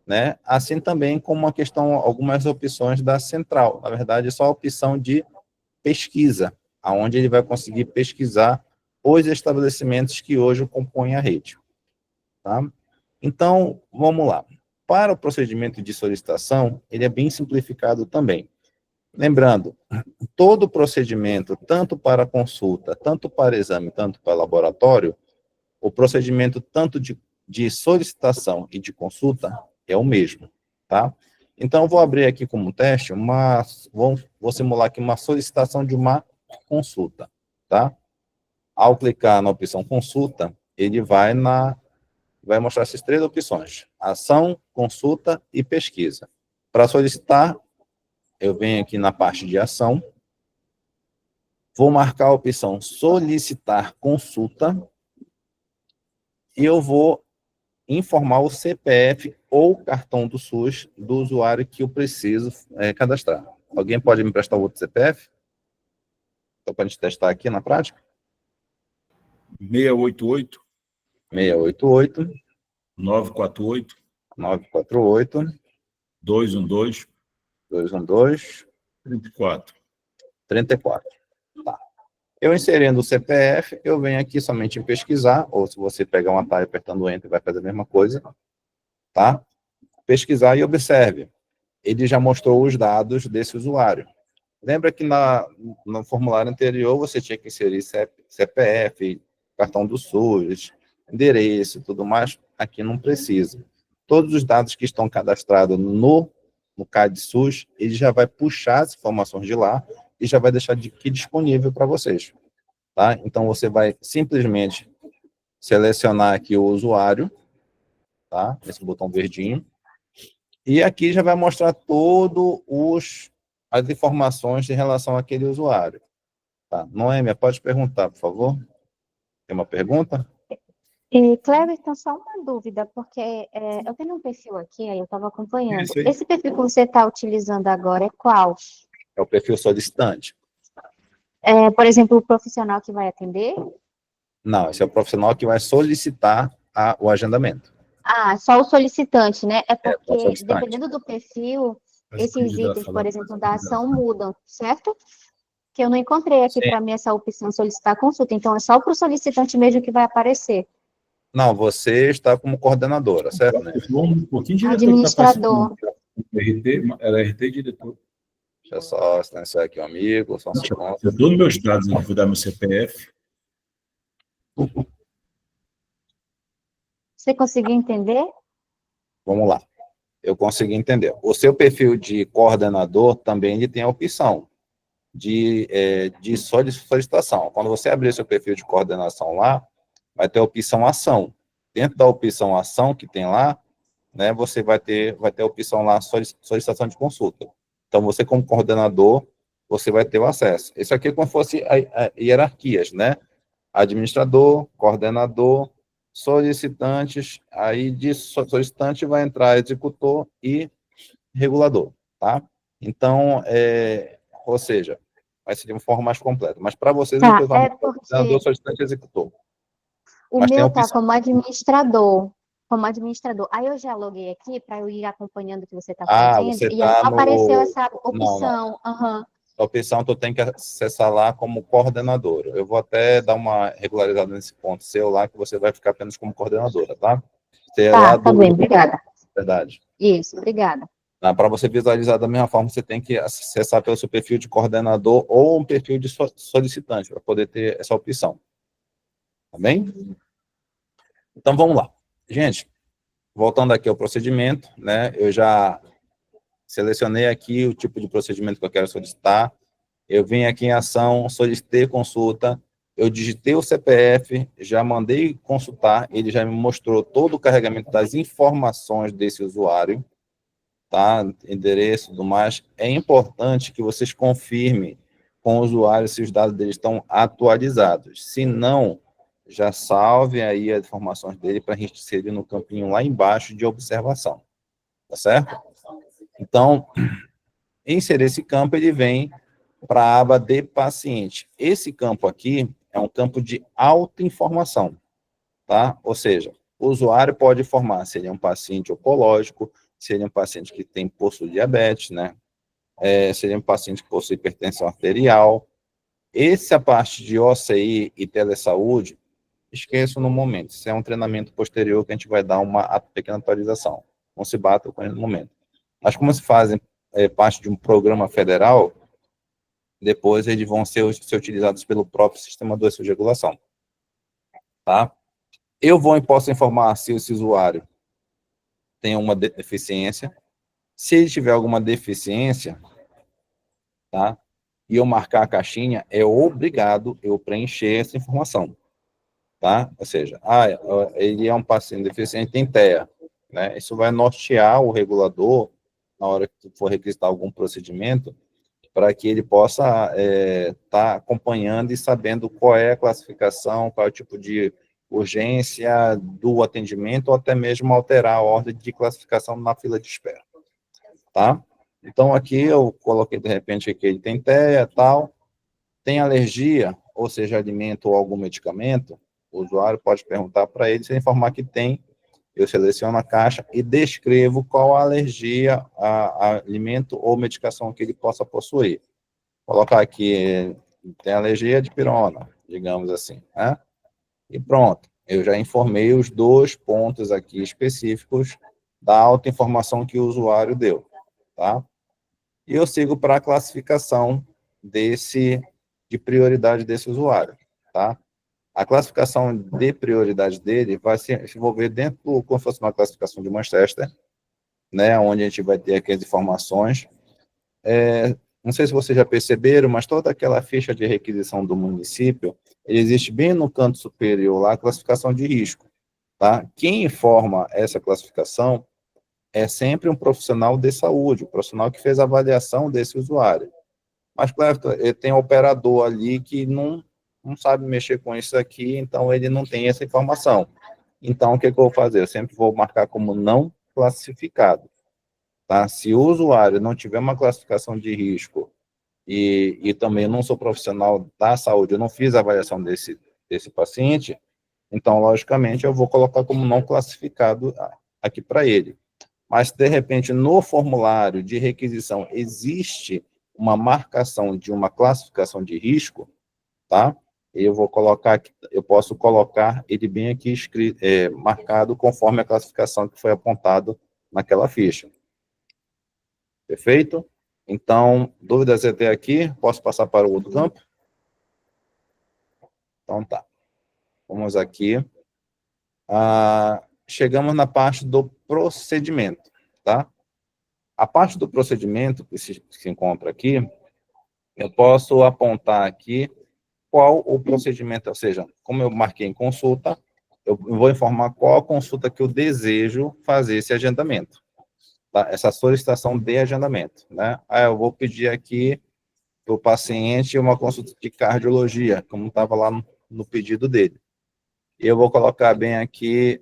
né? Assim também como algumas opções da central, na verdade, só a opção de pesquisa, aonde ele vai conseguir pesquisar os estabelecimentos que hoje compõem a rede. Tá? Então, vamos lá. Para o procedimento de solicitação, ele é bem simplificado também. Lembrando, todo procedimento, tanto para consulta, tanto para exame, tanto para laboratório, o procedimento tanto de solicitação e de consulta é o mesmo, tá? Então, eu vou abrir aqui como teste, vou simular aqui uma solicitação de uma consulta, tá? Ao clicar na opção consulta, ele vai mostrar essas três opções: ação, consulta e pesquisa. Para solicitar, eu venho aqui na parte de ação, vou marcar a opção solicitar consulta, e eu vou informar o CPF ou cartão do SUS do usuário que eu preciso cadastrar. Alguém pode me prestar outro CPF? Só para a gente testar aqui na prática. 688 688 948 948 212 212 34. 34. Tá. Eu inserindo o CPF, eu venho aqui somente em pesquisar, ou se você pegar um atalho apertando o Enter, vai fazer a mesma coisa, tá? Pesquisar e observe. Ele já mostrou os dados desse usuário. Lembra que no formulário anterior você tinha que inserir CPF, cartão do SUS, endereço e tudo mais? Aqui não precisa. Todos os dados que estão cadastrados no CAD SUS, ele já vai puxar as informações de lá e já vai deixar aqui disponível para vocês, tá? Então, você vai simplesmente selecionar aqui o usuário, tá? Esse botão verdinho. E aqui já vai mostrar as informações em relação àquele usuário. Tá? Noêmia, pode perguntar, por favor? Tem uma pergunta? Cleverton, só uma dúvida, porque eu tenho um perfil aqui, aí eu estava acompanhando. Isso aí. Esse perfil que você está utilizando agora é qual? É o perfil solicitante. Por exemplo, o profissional que vai atender? Não, esse é o profissional que vai solicitar o agendamento. Ah, só o solicitante, né? É só o porque, solicitante. dependendo do perfil, Mas esses candidato, itens, falar- por exemplo, da ação mudam, certo? Que eu não encontrei aqui Sim. para mim essa opção solicitar consulta, então é só para o solicitante mesmo que vai aparecer. Não, você está como coordenadora, certo, né? Um pouquinho diretor Administrador. que tá aparecendo. Era RT e diretor. Deixa eu só silenciar aqui o amigo, só um segundo. Eu dou meus dados aqui, vou dar meu CPF. Você conseguiu entender? Vamos lá. Eu consegui entender. O seu perfil de coordenador também ele tem a opção de solicitação. Quando você abrir seu perfil de coordenação lá, vai ter a opção ação. Dentro da opção ação que tem lá, né, você vai ter a opção lá solicitação de consulta. Então, você como coordenador, você vai ter o acesso. Isso aqui é como se fosse a hierarquias, né? Administrador, coordenador, solicitantes, aí de solicitante vai entrar executor e regulador, tá? Então, ou seja, vai ser de uma forma mais completa. Mas para vocês, Tá, eu é coordenador, porque solicitante e executor. o Mas tem a meu tá opção. como administrador. Como administrador. Aí eu já loguei aqui para eu ir acompanhando o que você está fazendo, Você e aí está apareceu no... essa Não, não. opção. Aham. A opção tu tem que acessar lá como coordenadora. Eu vou até dar uma regularizada nesse ponto seu lá, que você vai ficar apenas como coordenadora, tá? Você é lá Tá bem, obrigada. Verdade. Isso, obrigada. Para você visualizar da mesma forma, você tem que acessar pelo seu perfil de coordenador ou um perfil de solicitante, para poder ter essa opção. Tá bem? Então, vamos lá. Gente, voltando aqui ao procedimento, né? Eu já selecionei aqui o tipo de procedimento que eu quero solicitar. Eu vim aqui em ação, solicitei consulta, eu digitei o CPF, já mandei consultar, ele já me mostrou todo o carregamento das informações desse usuário, tá? Endereço e tudo mais. É importante que vocês confirmem com o usuário se os dados dele estão atualizados. Se não, já salve aí as informações dele para a gente inserir no campinho lá embaixo de observação. Tá certo? Então, inserir esse campo, ele vem para a aba de paciente. Esse campo aqui é um campo de autoinformação, tá? Ou seja, o usuário pode informar se ele é um paciente oncológico, se ele é um paciente que possui diabetes, né? Se ele é um paciente que possui hipertensão arterial. Essa parte de OCI e telesaúde, esqueçam no momento. Isso é um treinamento posterior que a gente vai dar uma pequena atualização. Não se bata com ele no momento. Mas como se fazem parte de um programa federal, depois eles vão ser utilizados pelo próprio sistema de regulação. Tá? Eu posso informar se esse usuário tem uma deficiência. Se ele tiver alguma deficiência, tá? E eu marcar a caixinha, é obrigado eu preencher essa informação, tá? Ou seja, ele é um paciente deficiente, tem TEA, né? Isso vai nortear o regulador na hora que for requisitar algum procedimento, para que ele possa estar acompanhando e sabendo qual é a classificação, qual é o tipo de urgência do atendimento, ou até mesmo alterar a ordem de classificação na fila de espera, tá? Então, aqui eu coloquei, de repente, que ele tem TEA, tal, tem alergia, ou seja, alimento ou algum medicamento, o usuário pode perguntar para ele, se ele informar que tem, eu seleciono a caixa e descrevo qual a alergia a alimento ou medicação que ele possa possuir. Colocar aqui, tem alergia de pirona, digamos assim, né? E pronto, eu já informei os 2 pontos aqui específicos da autoinformação que o usuário deu, tá? E eu sigo para a classificação de prioridade desse usuário, tá? A classificação de prioridade dele vai se envolver dentro, como se fosse uma classificação de Manchester, né, onde a gente vai ter aqui as informações. não sei se vocês já perceberam, mas toda aquela ficha de requisição do município, ele existe bem no canto superior lá, a classificação de risco, tá? Quem informa essa classificação é sempre um profissional de saúde, um profissional que fez a avaliação desse usuário. Mas, claro, ele tem um operador ali que não sabe mexer com isso aqui, então ele não tem essa informação. Então, o que eu vou fazer? Eu sempre vou marcar como não classificado, tá? Se o usuário não tiver uma classificação de risco e também eu não sou profissional da saúde, eu não fiz a avaliação desse paciente, então, logicamente, eu vou colocar como não classificado aqui para ele. Mas, de repente, no formulário de requisição existe uma marcação de uma classificação de risco, tá? Eu vou colocar, eu posso colocar ele bem aqui escrito, marcado conforme a classificação que foi apontado naquela ficha. Perfeito? Então, dúvidas até aqui? Posso passar para o outro campo? Então, tá. Vamos aqui. Chegamos na parte do procedimento, tá? A parte do procedimento que se encontra aqui, eu posso apontar aqui qual o procedimento, ou seja, como eu marquei em consulta, eu vou informar qual a consulta que eu desejo fazer esse agendamento, tá? Essa solicitação de agendamento, né? Eu vou pedir aqui para o paciente uma consulta de cardiologia, como estava lá no pedido dele. Eu vou colocar bem aqui,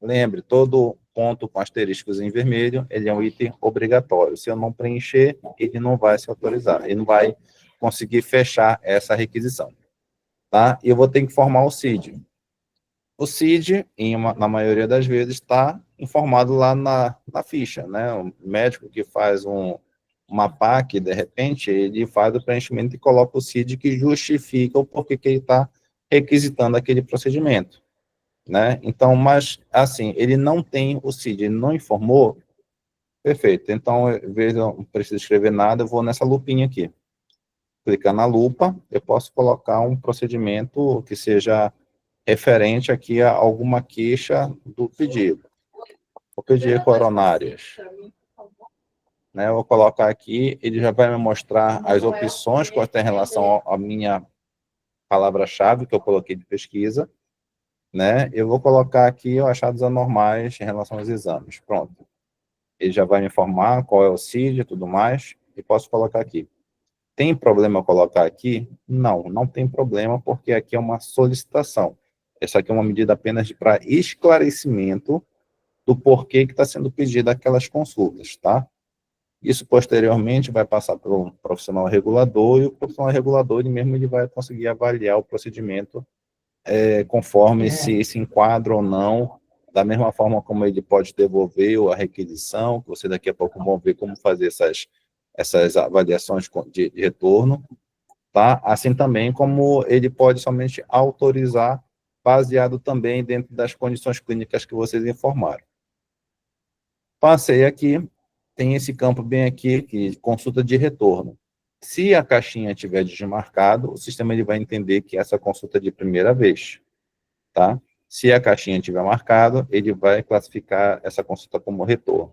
lembre, todo ponto com asteriscos em vermelho, ele é um item obrigatório. Se eu não preencher, ele não vai se autorizar, ele não vai conseguir fechar essa requisição, tá? E eu vou ter que informar o CID. O CID, na maioria das vezes, está informado lá na ficha, né? O médico que faz uma PAC, de repente, ele faz o preenchimento e coloca o CID que justifica o porquê que ele está requisitando aquele procedimento, né? Então, mas, assim, ele não tem o CID, ele não informou, perfeito. Então, em vez de eu não preciso escrever nada, eu vou nessa lupinha aqui. Clicar na lupa, eu posso colocar um procedimento que seja referente aqui a alguma queixa do pedido. Vou pedir coronárias. Né, eu vou colocar aqui, ele já vai me mostrar as opções que tem em relação à minha palavra-chave que eu coloquei de pesquisa, né? Eu vou colocar aqui os achados anormais em relação aos exames. Pronto. Ele já vai me informar qual é o CID e tudo mais, e posso colocar aqui. Tem problema eu colocar aqui? Não, não tem problema, porque aqui é uma solicitação. Essa aqui é uma medida apenas para esclarecimento do porquê que está sendo pedido aquelas consultas, tá? Isso, posteriormente, vai passar para um profissional regulador, e o profissional regulador, ele vai conseguir avaliar o procedimento conforme se enquadra ou não, da mesma forma como ele pode devolver a requisição, que você daqui a pouco vão ver como fazer essas avaliações de retorno, tá? Assim também como ele pode somente autorizar, baseado também dentro das condições clínicas que vocês informaram. Passei aqui, tem esse campo bem aqui, que consulta de retorno. Se a caixinha tiver desmarcado, o sistema ele vai entender que essa consulta é de primeira vez, tá? Se a caixinha tiver marcado, ele vai classificar essa consulta como retorno.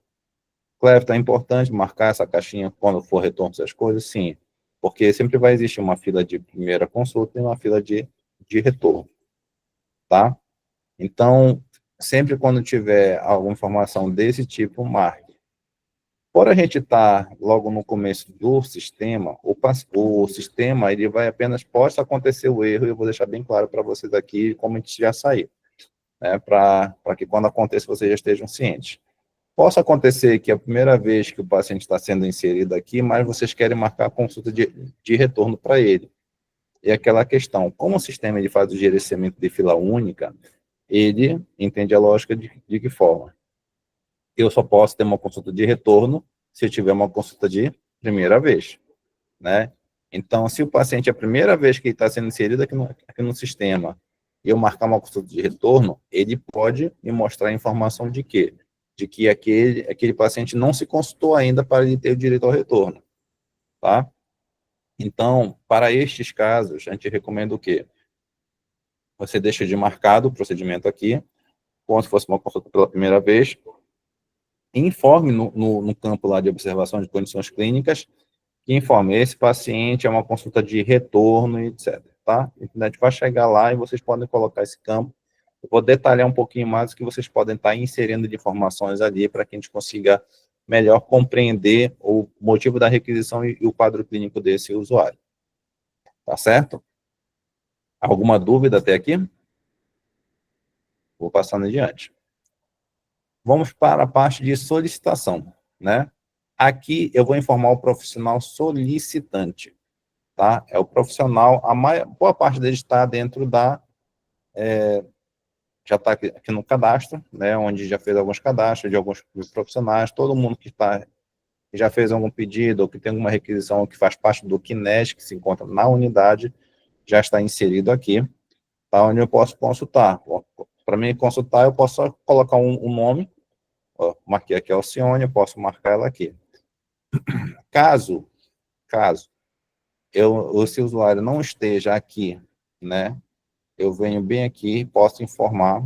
Clefton, é importante marcar essa caixinha quando for retorno dessas coisas? Sim, porque sempre vai existir uma fila de primeira consulta e uma fila de retorno, tá? Então, sempre quando tiver alguma informação desse tipo, marque. Por a gente estar logo no começo do sistema, o sistema ele vai apenas, pode acontecer o erro, e eu vou deixar bem claro para vocês aqui como a gente já saiu, né, para que quando aconteça vocês já estejam cientes. Possa acontecer que a primeira vez que o paciente está sendo inserido aqui, mas vocês querem marcar a consulta de retorno para ele. E aquela questão, como o sistema ele faz o gerenciamento de fila única, ele entende a lógica de que forma? Eu só posso ter uma consulta de retorno se eu tiver uma consulta de primeira vez, né? Então, se o paciente é a primeira vez que ele está sendo inserido aqui no sistema, e eu marcar uma consulta de retorno, ele pode me mostrar a informação de quê? De que aquele paciente não se consultou ainda para ele ter o direito ao retorno, tá? Então, para estes casos, a gente recomenda o quê? Você deixa de marcado o procedimento aqui, como se fosse uma consulta pela primeira vez, informe no campo lá de observação de condições clínicas que informe, esse paciente é uma consulta de retorno, etc. Tá? A gente vai chegar lá e vocês podem colocar esse campo. Eu vou detalhar um pouquinho mais o que vocês podem estar inserindo de informações ali para que a gente consiga melhor compreender o motivo da requisição e o quadro clínico desse usuário. Tá certo? Alguma dúvida até aqui? Vou passando adiante. Vamos para a parte de solicitação, né? Aqui eu vou informar o profissional solicitante, tá? É o profissional, boa parte dele está dentro da, já está aqui no cadastro, né? Onde já fez alguns cadastros de alguns profissionais, todo mundo que já fez algum pedido, ou que tem alguma requisição, ou que faz parte do CNES, que se encontra na unidade, já está inserido aqui, tá? Onde eu posso consultar. Para mim consultar, eu posso só colocar um nome, ó, marquei aqui a Alcione, eu posso marcar ela aqui. Caso esse usuário não esteja aqui, né, eu venho bem aqui e posso informar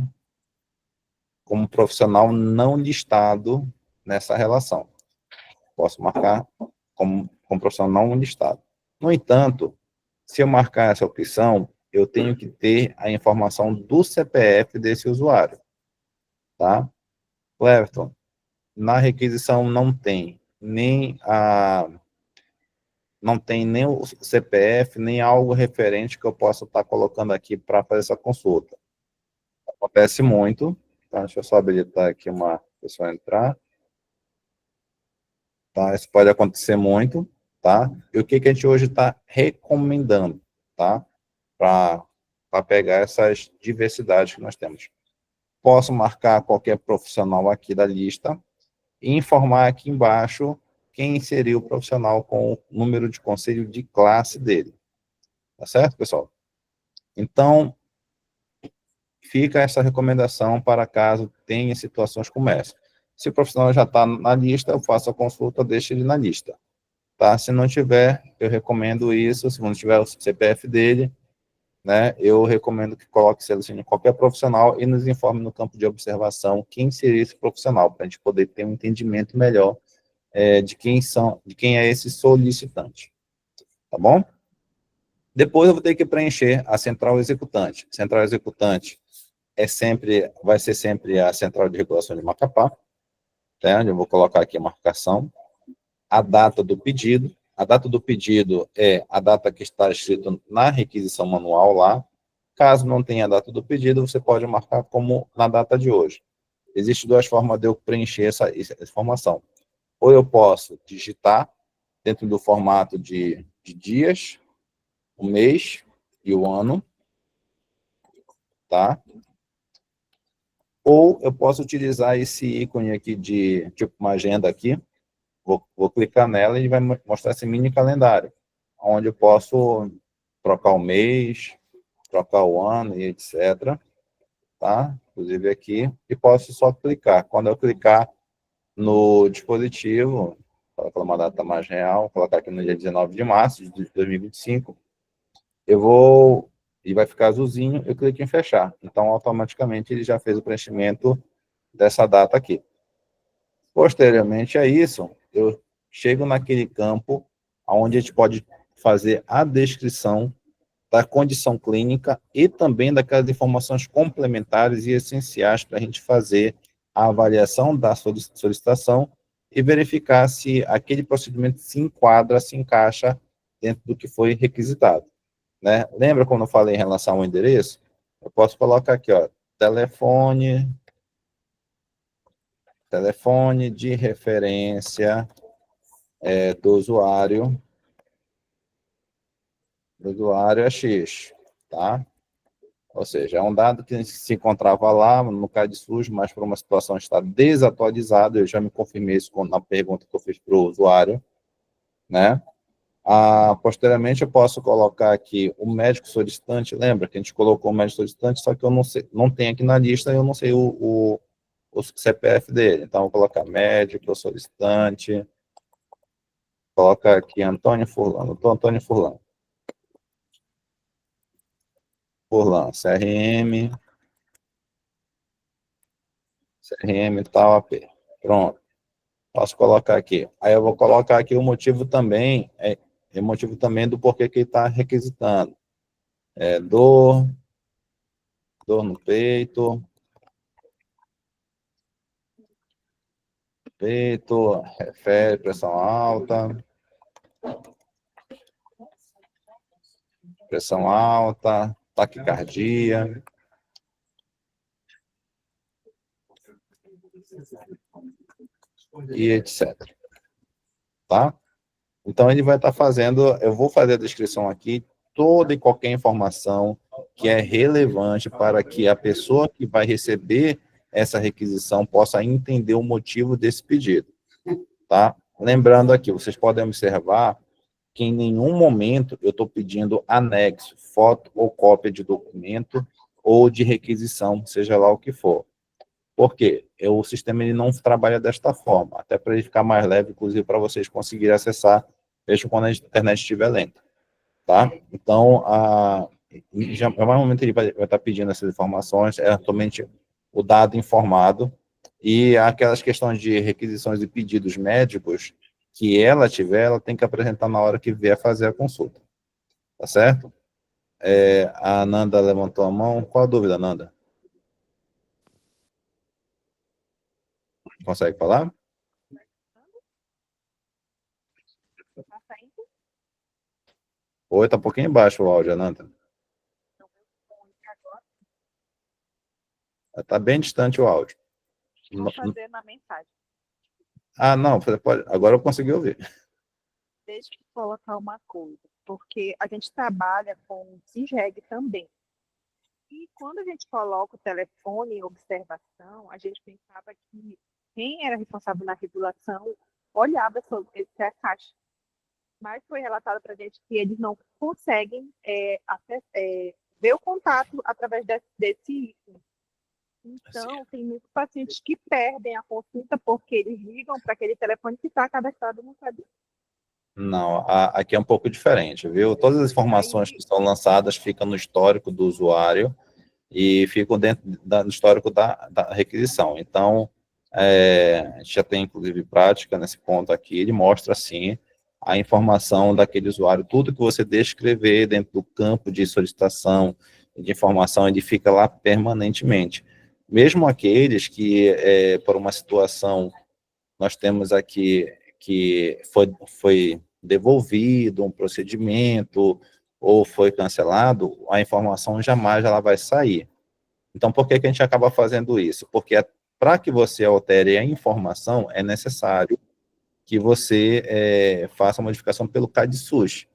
como profissional não listado nessa relação. Posso marcar como profissional não listado. No entanto, se eu marcar essa opção, eu tenho que ter a informação do CPF desse usuário, tá? Cleverton, na requisição não tem nem o CPF, nem algo referente que eu possa estar colocando aqui para fazer essa consulta. Acontece muito, tá? Deixa eu só habilitar aqui uma pessoa entrar. Tá? Isso pode acontecer muito, tá? E o que a gente hoje está recomendando, tá? Para pegar essas diversidades que nós temos. Posso marcar qualquer profissional aqui da lista e informar aqui embaixo quem seria o profissional com o número de conselho de classe dele. Tá certo, pessoal? Então, fica essa recomendação para caso tenha situações como essa. Se o profissional já está na lista, eu faço a consulta, deixo ele na lista. Tá? Se não tiver, eu recomendo isso. Se não tiver o CPF dele, né, eu recomendo que coloque, selecione qualquer profissional e nos informe no campo de observação quem seria esse profissional, para a gente poder ter um entendimento melhor de quem é esse solicitante. Tá bom? Depois eu vou ter que preencher a central executante. Central executante vai ser sempre a central de regulação de Macapá, tá? Onde eu vou colocar aqui a marcação, a data do pedido. A data do pedido é a data que está escrita na requisição manual lá. Caso não tenha a data do pedido, você pode marcar como na data de hoje. Existem duas formas de eu preencher essa informação. Ou eu posso digitar dentro do formato de dias, o mês e o ano, tá? Ou eu posso utilizar esse ícone aqui de, tipo uma agenda aqui, vou clicar nela e vai mostrar esse mini calendário, onde eu posso trocar o mês, trocar o ano e etc. Tá? Inclusive aqui, e posso só clicar. Quando eu clicar no dispositivo, colocar uma data mais real, vou colocar aqui no dia 19 de março de 2025, e vai ficar azulzinho, eu clico em fechar. Então, automaticamente, ele já fez o preenchimento dessa data aqui. Posteriormente a isso, eu chego naquele campo onde a gente pode fazer a descrição da condição clínica e também daquelas informações complementares e essenciais para a gente fazer a avaliação da solicitação e verificar se aquele procedimento se enquadra, se encaixa dentro do que foi requisitado. Né? Lembra quando eu falei em relação ao endereço? Eu posso colocar aqui, ó, telefone de referência do usuário é X, tá? Ou seja, é um dado que se encontrava lá, no caso de SUS, mas por uma situação está desatualizado, eu já me confirmei isso na pergunta que eu fiz para o usuário, né? Posteriormente, eu posso colocar aqui o médico solicitante, lembra que a gente colocou o médico solicitante, só que eu não sei, não tem aqui na lista, eu não sei o CPF dele, então eu vou colocar médico solicitante, colocar aqui Antônio Furlano, Antônio Furlano, CRM tal AP, pronto. Posso colocar aqui. Aí eu vou colocar aqui o motivo também, o motivo também do porquê que ele está requisitando. Dor no peito, febre, pressão alta, taquicardia. E etc. Tá? Então, ele vai estar fazendo, eu vou fazer a descrição aqui, toda e qualquer informação que é relevante para que a pessoa que vai receber essa requisição possa entender o motivo desse pedido, tá? Lembrando aqui, vocês podem observar que em nenhum momento eu estou pedindo anexo, foto ou cópia de documento ou de requisição, seja lá o que for. Por quê? O sistema ele não trabalha desta forma, até para ele ficar mais leve, inclusive para vocês conseguirem acessar, mesmo quando a internet estiver lenta, tá? Então, já, a mais momento ele vai estar pedindo essas informações, é atualmente o dado informado, e aquelas questões de requisições e pedidos médicos que ela tiver, ela tem que apresentar na hora que vier fazer a consulta, tá certo? A Nanda levantou a mão, qual a dúvida, Nanda? Consegue falar? Oi, tá um pouquinho baixo o áudio, Ananda. Tá bem distante o áudio. Vou fazer na mensagem. Ah, não, você pode. Agora eu consegui ouvir. Deixa eu colocar uma coisa, porque a gente trabalha com SIGEG também. E quando a gente coloca o telefone em observação, a gente pensava que quem era responsável na regulação olhava sobre essa caixa. Mas foi relatado para a gente que eles não conseguem ver o contato através desse item. Então, tem muitos pacientes que perdem a consulta porque eles ligam para aquele telefone que está cadastrado no cadastro. Não, aqui é um pouco diferente, viu? Todas as informações que são lançadas ficam no histórico do usuário e ficam dentro do histórico da requisição. Então, a gente já tem, inclusive, prática nesse ponto aqui, ele mostra, assim, a informação daquele usuário, tudo que você descrever dentro do campo de solicitação, de informação, ele fica lá permanentemente. Mesmo aqueles que, por uma situação, nós temos aqui que foi devolvido um procedimento ou foi cancelado, a informação jamais ela vai sair. Então, por que a gente acaba fazendo isso? Porque para que você altere a informação, é necessário que você faça a modificação pelo CADSUS.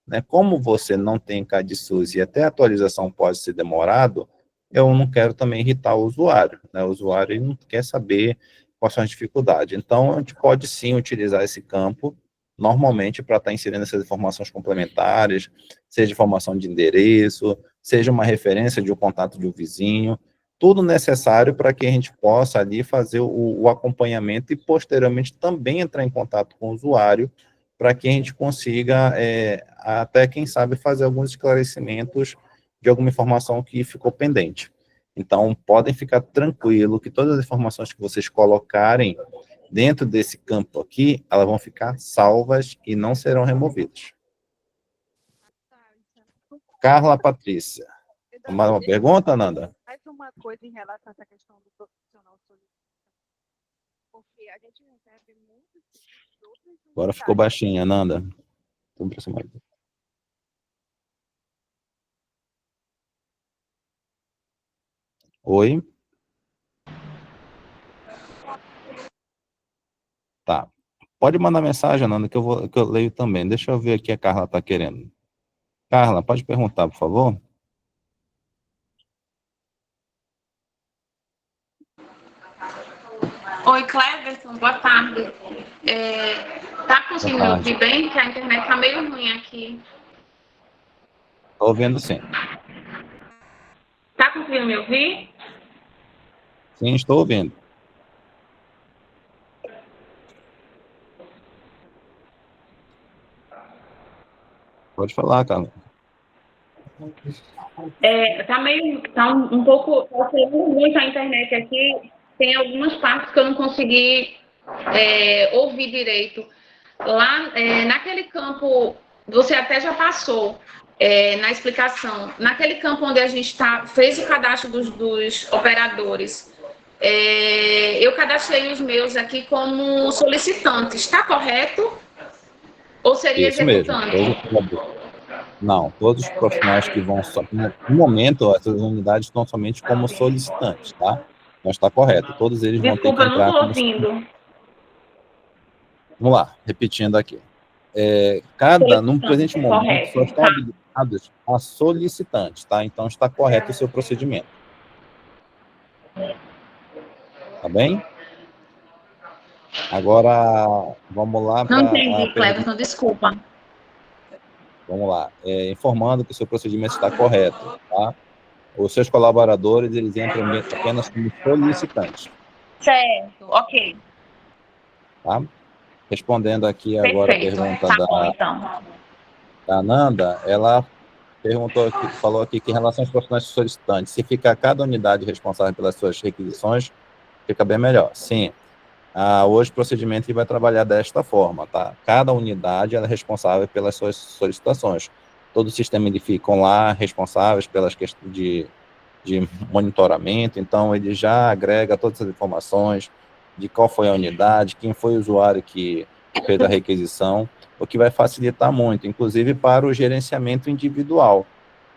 Né? Como você não tem CADSUS e até a atualização pode ser demorado, eu não quero também irritar o usuário. Né? O usuário ele não quer saber quais são as dificuldades. Então, a gente pode sim utilizar esse campo, normalmente, para estar inserindo essas informações complementares, seja informação de endereço, seja uma referência de um contato de um vizinho, tudo necessário para que a gente possa ali fazer o acompanhamento e, posteriormente, também entrar em contato com o usuário, para que a gente consiga, até, quem sabe, fazer alguns esclarecimentos de alguma informação que ficou pendente. Então, podem ficar tranquilo que todas as informações que vocês colocarem dentro desse campo aqui, elas vão ficar salvas e não serão removidas. Carla Patrícia. Mais uma pergunta, Nanda? Mais uma coisa em relação a essa questão do profissional solicitante. Porque a gente recebe muitos outros. Agora ficou baixinha, Nanda. Oi? Tá. Pode mandar mensagem, Nanda, que eu leio também. Deixa eu ver o que a Carla está querendo. Carla, pode perguntar, por favor? Oi, Cleverson, boa tarde. Tá conseguindo me ouvir bem? Que a internet tá meio ruim aqui. Estou ouvindo sim. Tá conseguindo me ouvir? Sim, estou ouvindo. Pode falar, Carla. Tá um pouco, tá oscilando muito a internet aqui. Tem algumas partes que eu não consegui ouvir direito. Lá, naquele campo, você até já passou na explicação, naquele campo onde a gente fez o cadastro dos operadores, eu cadastrei os meus aqui como solicitantes, está correto? Ou seria Isso mesmo. executante? Não, todos os profissionais que vão só. No momento, essas unidades estão somente como solicitantes, tá? Não está correto. Todos eles vão ter que Desculpa, eu não entrar estou como. ouvindo. Vamos lá, repetindo aqui. No presente momento, Correto. só estão habilitados a solicitantes, tá? Então está correto o seu procedimento. Tá bem? Agora, vamos lá Não para a entendi, pergunta. Cleverton, desculpa. Vamos lá. Informando que o seu procedimento está correto, tá? Os seus colaboradores, eles entram apenas como solicitantes, Certo, ok. tá? Respondendo aqui agora a Perfeito. pergunta Tá bom, então. da Ananda, ela falou aqui que em relação aos profissionais solicitantes, se ficar cada unidade responsável pelas suas requisições, fica bem melhor. Sim. Hoje o procedimento vai trabalhar desta forma, tá? Cada unidade ela é responsável pelas suas solicitações. Todo o sistema eles ficam lá responsáveis pelas questões de monitoramento, então ele já agrega todas as informações de qual foi a unidade, quem foi o usuário que fez a requisição, o que vai facilitar muito, inclusive para o gerenciamento individual.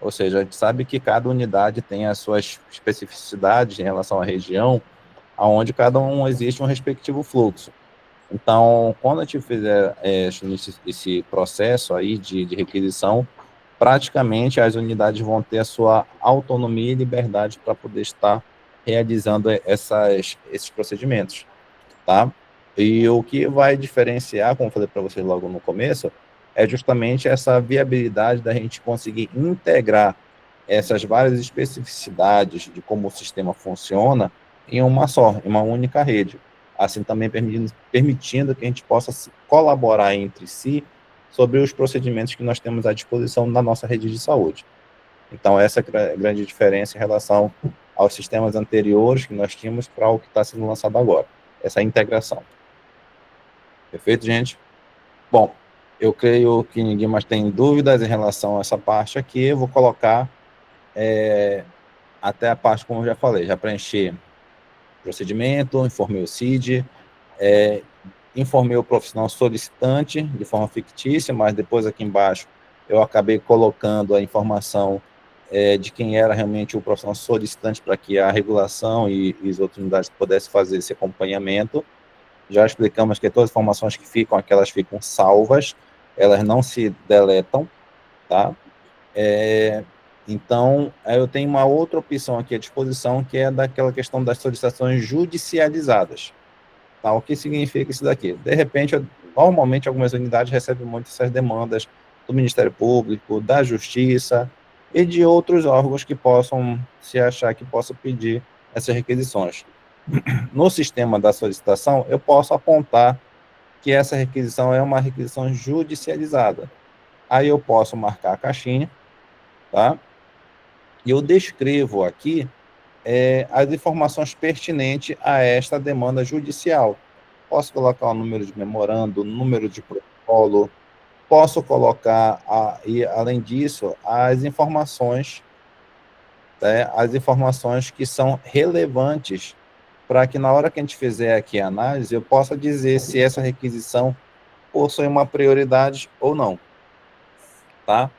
Ou seja, a gente sabe que cada unidade tem as suas especificidades em relação à região, aonde cada um existe um respectivo fluxo. Então, quando a gente fizer esse processo aí de requisição, praticamente as unidades vão ter a sua autonomia e liberdade para poder estar realizando esses procedimentos, tá? E o que vai diferenciar, como eu falei para vocês logo no começo, é justamente essa viabilidade da gente conseguir integrar essas várias especificidades de como o sistema funciona em uma só, em uma única rede. Assim também permitindo que a gente possa colaborar entre si sobre os procedimentos que nós temos à disposição na nossa rede de saúde. Então, essa é a grande diferença em relação aos sistemas anteriores que nós tínhamos para o que está sendo lançado agora, essa integração. Perfeito, gente? Bom, eu creio que ninguém mais tem dúvidas em relação a essa parte aqui. Eu vou colocar até a parte, como eu já falei, já preenchi procedimento, informei o CID, informei o profissional solicitante de forma fictícia, mas depois aqui embaixo eu acabei colocando a informação de quem era realmente o profissional solicitante para que a regulação e as outras unidades pudessem fazer esse acompanhamento. Já explicamos que todas as informações que ficam aqui, elas ficam salvas, elas não se deletam, tá? Então, eu tenho uma outra opção aqui à disposição, que é daquela questão das solicitações judicializadas. Tá? O que significa isso daqui? De repente, normalmente, algumas unidades recebem muito essas demandas do Ministério Público, da Justiça e de outros órgãos que possam se achar que possam pedir essas requisições. No sistema da solicitação, eu posso apontar que essa requisição é uma requisição judicializada. Aí eu posso marcar a caixinha, tá? E eu descrevo aqui as informações pertinentes a esta demanda judicial. Posso colocar o número de memorando, o número de protocolo, posso colocar, e além disso, as informações que são relevantes para que na hora que a gente fizer aqui a análise, eu possa dizer se essa requisição possui uma prioridade ou não, tá?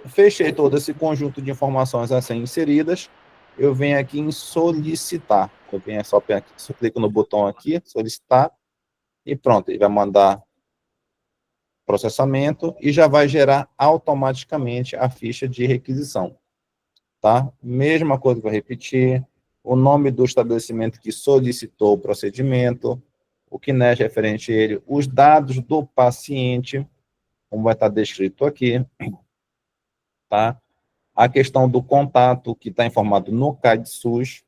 Fechei todo esse conjunto de informações a serem inseridas, eu venho aqui em solicitar, eu venho só clico no botão aqui, solicitar, e pronto, ele vai mandar processamento e já vai gerar automaticamente a ficha de requisição, tá? Mesma coisa que eu repetir, o nome do estabelecimento que solicitou o procedimento, o CNES referente a ele, os dados do paciente, como vai estar descrito aqui, tá? A questão do contato, que está informado no CADSUS,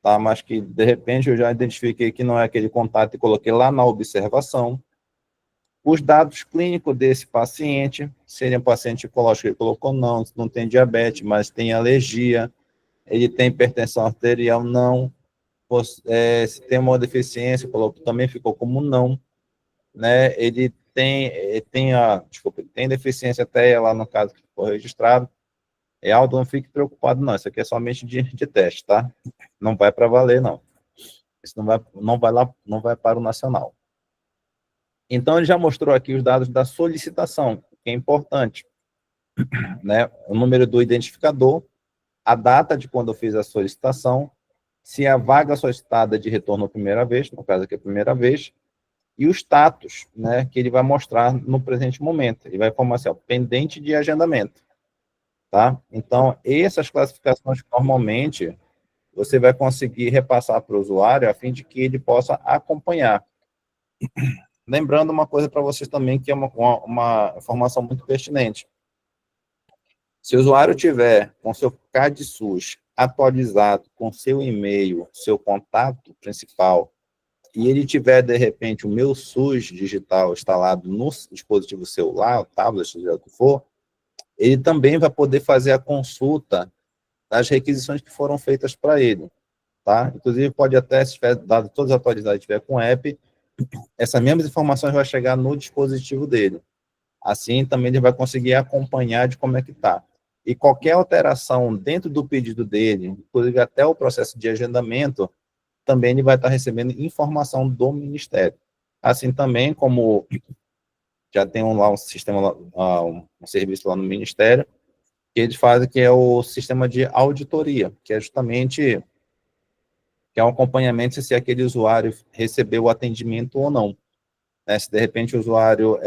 tá? Mas que, de repente, eu já identifiquei que não é aquele contato e coloquei lá na observação. Os dados clínicos desse paciente, se ele é um paciente oncológico, ele colocou não tem diabetes, mas tem alergia, ele tem hipertensão arterial, não. se tem uma deficiência, também ficou como não, né? Ele tem deficiência até lá no caso que ficou registrado. Aldo, não fique preocupado, não. Isso aqui é somente de teste, tá? Não vai para valer, não. Isso não vai para o nacional. Então, ele já mostrou aqui os dados da solicitação, que é importante, né? O número do identificador, a data de quando eu fiz a solicitação, se a vaga solicitada é de retorno a primeira vez, no caso aqui é a primeira vez, e o status, né, que ele vai mostrar no presente momento. Ele vai informar assim, ó, pendente de agendamento, tá? Então, essas classificações, normalmente, você vai conseguir repassar para o usuário a fim de que ele possa acompanhar. Lembrando uma coisa para vocês também, que é uma informação muito pertinente. Se o usuário tiver com seu CAD-SUS atualizado, com seu e-mail, seu contato principal, e ele tiver, de repente, o Meu SUS digital instalado no dispositivo celular, tablet, seja o que for, ele também vai poder fazer a consulta das requisições que foram feitas para ele, tá? Inclusive, pode até, se tiver dado todos atualizados e tiver com app, essas mesmas informações vão chegar no dispositivo dele. Assim, também ele vai conseguir acompanhar de como é que está. E qualquer alteração dentro do pedido dele, inclusive até o processo de agendamento, também ele vai estar recebendo informação do Ministério. Assim também como já tem lá um sistema, um serviço lá no Ministério, que eles fazem, que é o sistema de auditoria, que é justamente que é um acompanhamento se aquele usuário recebeu o atendimento ou não. Né? Se de repente o usuário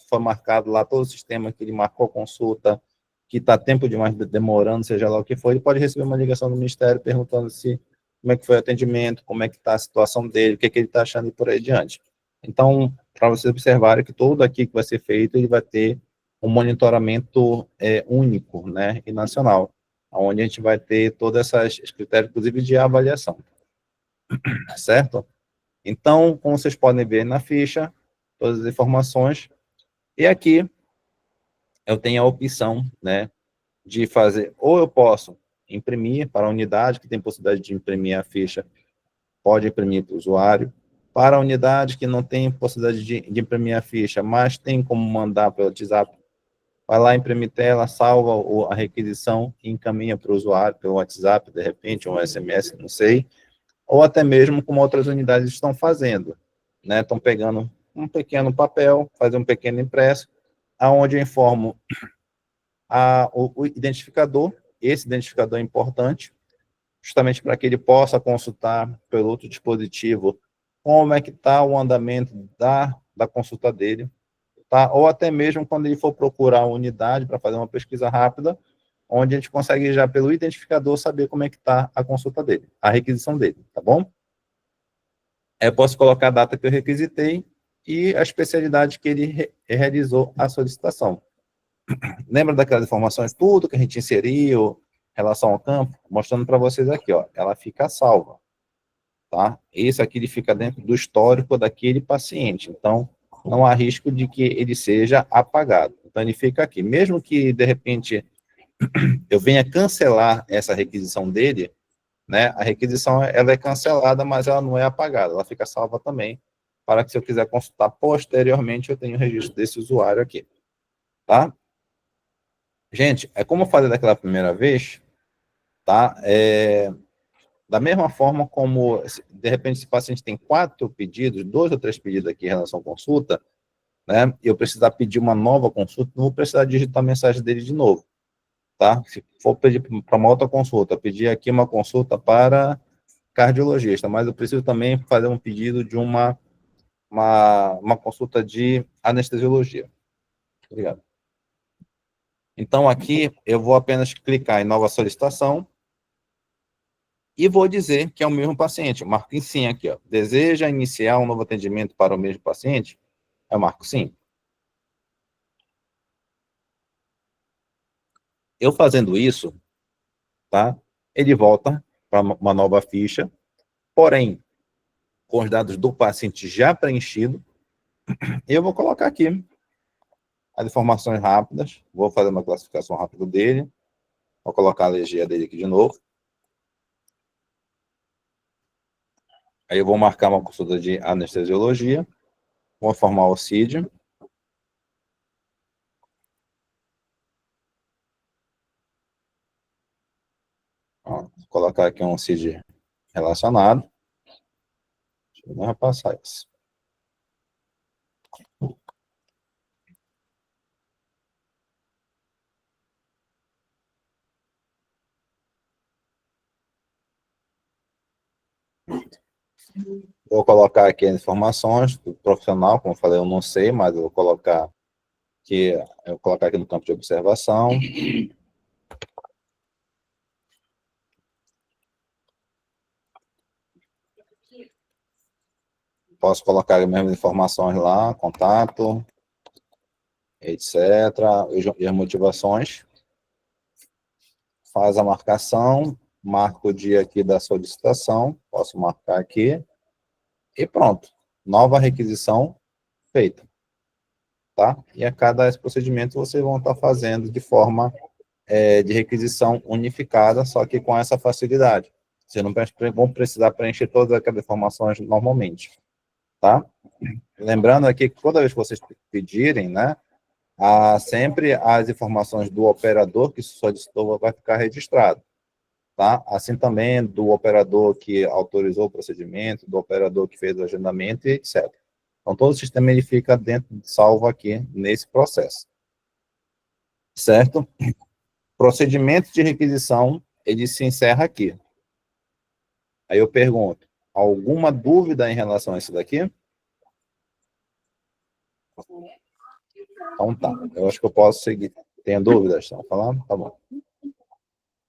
foi marcado lá todo o sistema que ele marcou consulta, que está tempo demais demorando, seja lá o que for, ele pode receber uma ligação do Ministério perguntando se como é que foi o atendimento, como é que está a situação dele, o que, é que ele está achando e por aí adiante. Então, para vocês observarem que tudo aqui que vai ser feito, ele vai ter um monitoramento único, né, e nacional, onde a gente vai ter todos esses critérios, inclusive de avaliação. Certo? Então, como vocês podem ver na ficha, todas as informações, e aqui eu tenho a opção, né, de fazer, ou eu posso imprimir para a unidade que tem possibilidade de imprimir a ficha, pode imprimir para o usuário. Para a unidade que não tem possibilidade de imprimir a ficha, mas tem como mandar pelo WhatsApp, vai lá, imprime tela, salva a requisição e encaminha para o usuário pelo WhatsApp, de repente, um SMS, não sei, ou até mesmo como outras unidades estão fazendo, né? Estão pegando um pequeno papel, fazendo um pequeno impresso, aonde eu informo o identificador, esse identificador é importante, justamente para que ele possa consultar pelo outro dispositivo como é que está o andamento da consulta dele, tá? Ou até mesmo quando ele for procurar uma unidade para fazer uma pesquisa rápida, onde a gente consegue já pelo identificador saber como é que está a consulta dele, a requisição dele, tá bom? Eu posso colocar a data que eu requisitei e a especialidade que ele realizou a solicitação. Lembra daquelas informações, tudo que a gente inseriu em relação ao campo? Mostrando para vocês aqui, ó, ela fica salva, tá? Isso aqui ele fica dentro do histórico daquele paciente, então não há risco de que ele seja apagado. Então ele fica aqui, mesmo que de repente eu venha cancelar essa requisição dele, né, a requisição ela é cancelada, mas ela não é apagada, ela fica salva também, para que se eu quiser consultar posteriormente, eu tenho o registro desse usuário aqui, tá? Gente, é como eu falei daquela primeira vez, tá? Da mesma forma como, de repente, se o paciente tem 4 pedidos, 2 ou 3 pedidos aqui em relação à consulta, né, e eu precisar pedir uma nova consulta, não vou precisar digitar a mensagem dele de novo, tá? Se for pedir para uma outra consulta, pedir aqui uma consulta para cardiologista, mas eu preciso também fazer um pedido de uma consulta de anestesiologia. Obrigado. Então, aqui, eu vou apenas clicar em nova solicitação e vou dizer que é o mesmo paciente. Eu marco em sim aqui, ó. Deseja iniciar um novo atendimento para o mesmo paciente? Eu marco sim. Eu fazendo isso, tá? Ele volta para uma nova ficha, porém, com os dados do paciente já preenchido, eu vou colocar aqui as informações rápidas, vou fazer uma classificação rápida dele, vou colocar a alergia dele aqui de novo. Aí eu vou marcar uma consulta de anestesiologia, vou formar o CID. Ó, vou colocar aqui um CID relacionado. Deixa eu não repassar isso. Vou colocar aqui as informações do profissional, como eu falei, eu não sei, mas eu vou colocar aqui no campo de observação. Posso colocar as mesmas informações lá, contato, etc. E as motivações. Faz a marcação, marco o dia aqui da solicitação, posso marcar aqui, e pronto. Nova requisição feita. Tá? E a cada esse procedimento vocês vão estar fazendo de forma de requisição unificada, só que com essa facilidade. Vocês não vão precisar preencher todas aquelas informações normalmente. Tá? Lembrando aqui que toda vez que vocês pedirem, né, sempre as informações do operador que solicitou vai ficar registrado. Tá? Assim também do operador que autorizou o procedimento, do operador que fez o agendamento, e etc. Então, todo o sistema ele fica salvo aqui nesse processo. Certo? Procedimento de requisição, ele se encerra aqui. Aí eu pergunto, alguma dúvida em relação a isso daqui? Então tá, eu acho que eu posso seguir. Tem dúvidas? Estão falando? Tá bom.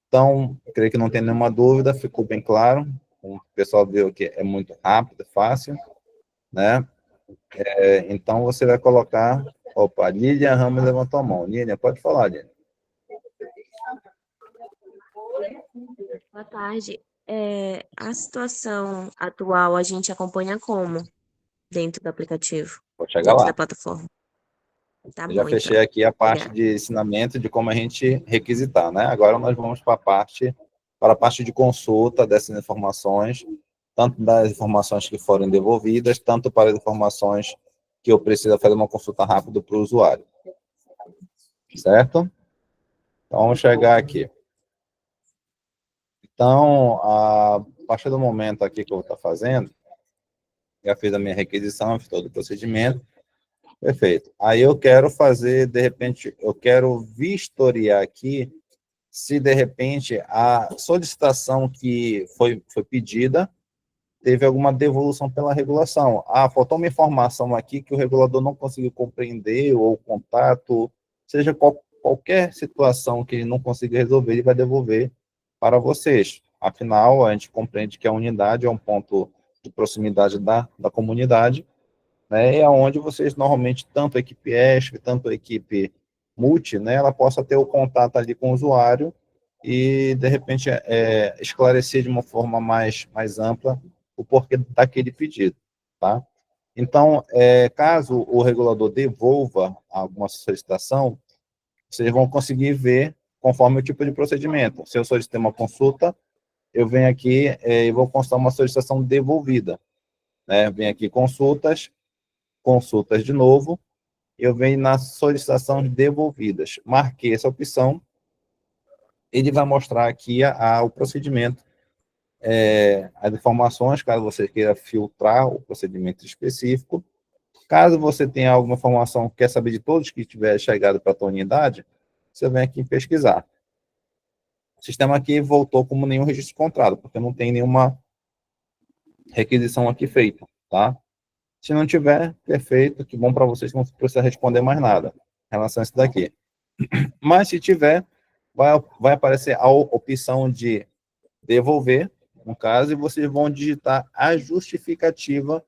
Então, eu creio que não tem nenhuma dúvida, ficou bem claro. O pessoal viu que é muito rápido, fácil, né? Então, você vai colocar... Opa, Lilian Ramos levantou a mão. Lilian, pode falar, Lilian. Boa tarde. A situação atual a gente acompanha como dentro do aplicativo, Vou chegar dentro lá. da plataforma? Tá Eu já bom, fechei então. aqui a parte Obrigada. de ensinamento de como a gente requisitar, né? Agora nós vamos para a parte de consulta dessas informações, tanto das informações que forem devolvidas, tanto para as informações que eu preciso fazer uma consulta rápida para o usuário. Certo? Então, vamos chegar aqui. Então, a partir do momento aqui que eu vou estar fazendo, já fiz a minha requisição, fiz todo o procedimento. Perfeito. Aí eu quero fazer, de repente, eu quero vistoriar aqui se, de repente, a solicitação que foi pedida teve alguma devolução pela regulação. Faltou uma informação aqui que o regulador não conseguiu compreender, ou contato, seja qualquer situação que ele não consiga resolver, ele vai devolver para vocês. Afinal, a gente compreende que a unidade é um ponto de proximidade da comunidade, né, é onde vocês, normalmente, tanto a equipe ESP, tanto a equipe multi, né, ela possa ter o contato ali com o usuário e, de repente, esclarecer de uma forma mais ampla o porquê daquele pedido, tá? Então, caso o regulador devolva alguma solicitação, vocês vão conseguir ver conforme o tipo de procedimento. Se eu solicitei uma consulta, eu venho aqui e vou constar uma solicitação devolvida, né? Venho aqui consultas de novo, eu venho nas solicitações devolvidas. Marquei essa opção, ele vai mostrar aqui o procedimento, as informações, caso você queira filtrar o procedimento específico. Caso você tenha alguma informação, quer saber de todos que tiver chegado para a tua unidade, você vem aqui pesquisar. O sistema aqui voltou como nenhum registro de contrato, porque não tem nenhuma requisição aqui feita, tá? Se não tiver, perfeito, que bom para vocês, não precisa responder mais nada em relação a isso daqui. Mas se tiver, vai aparecer a opção de devolver, no caso, e vocês vão digitar a justificativa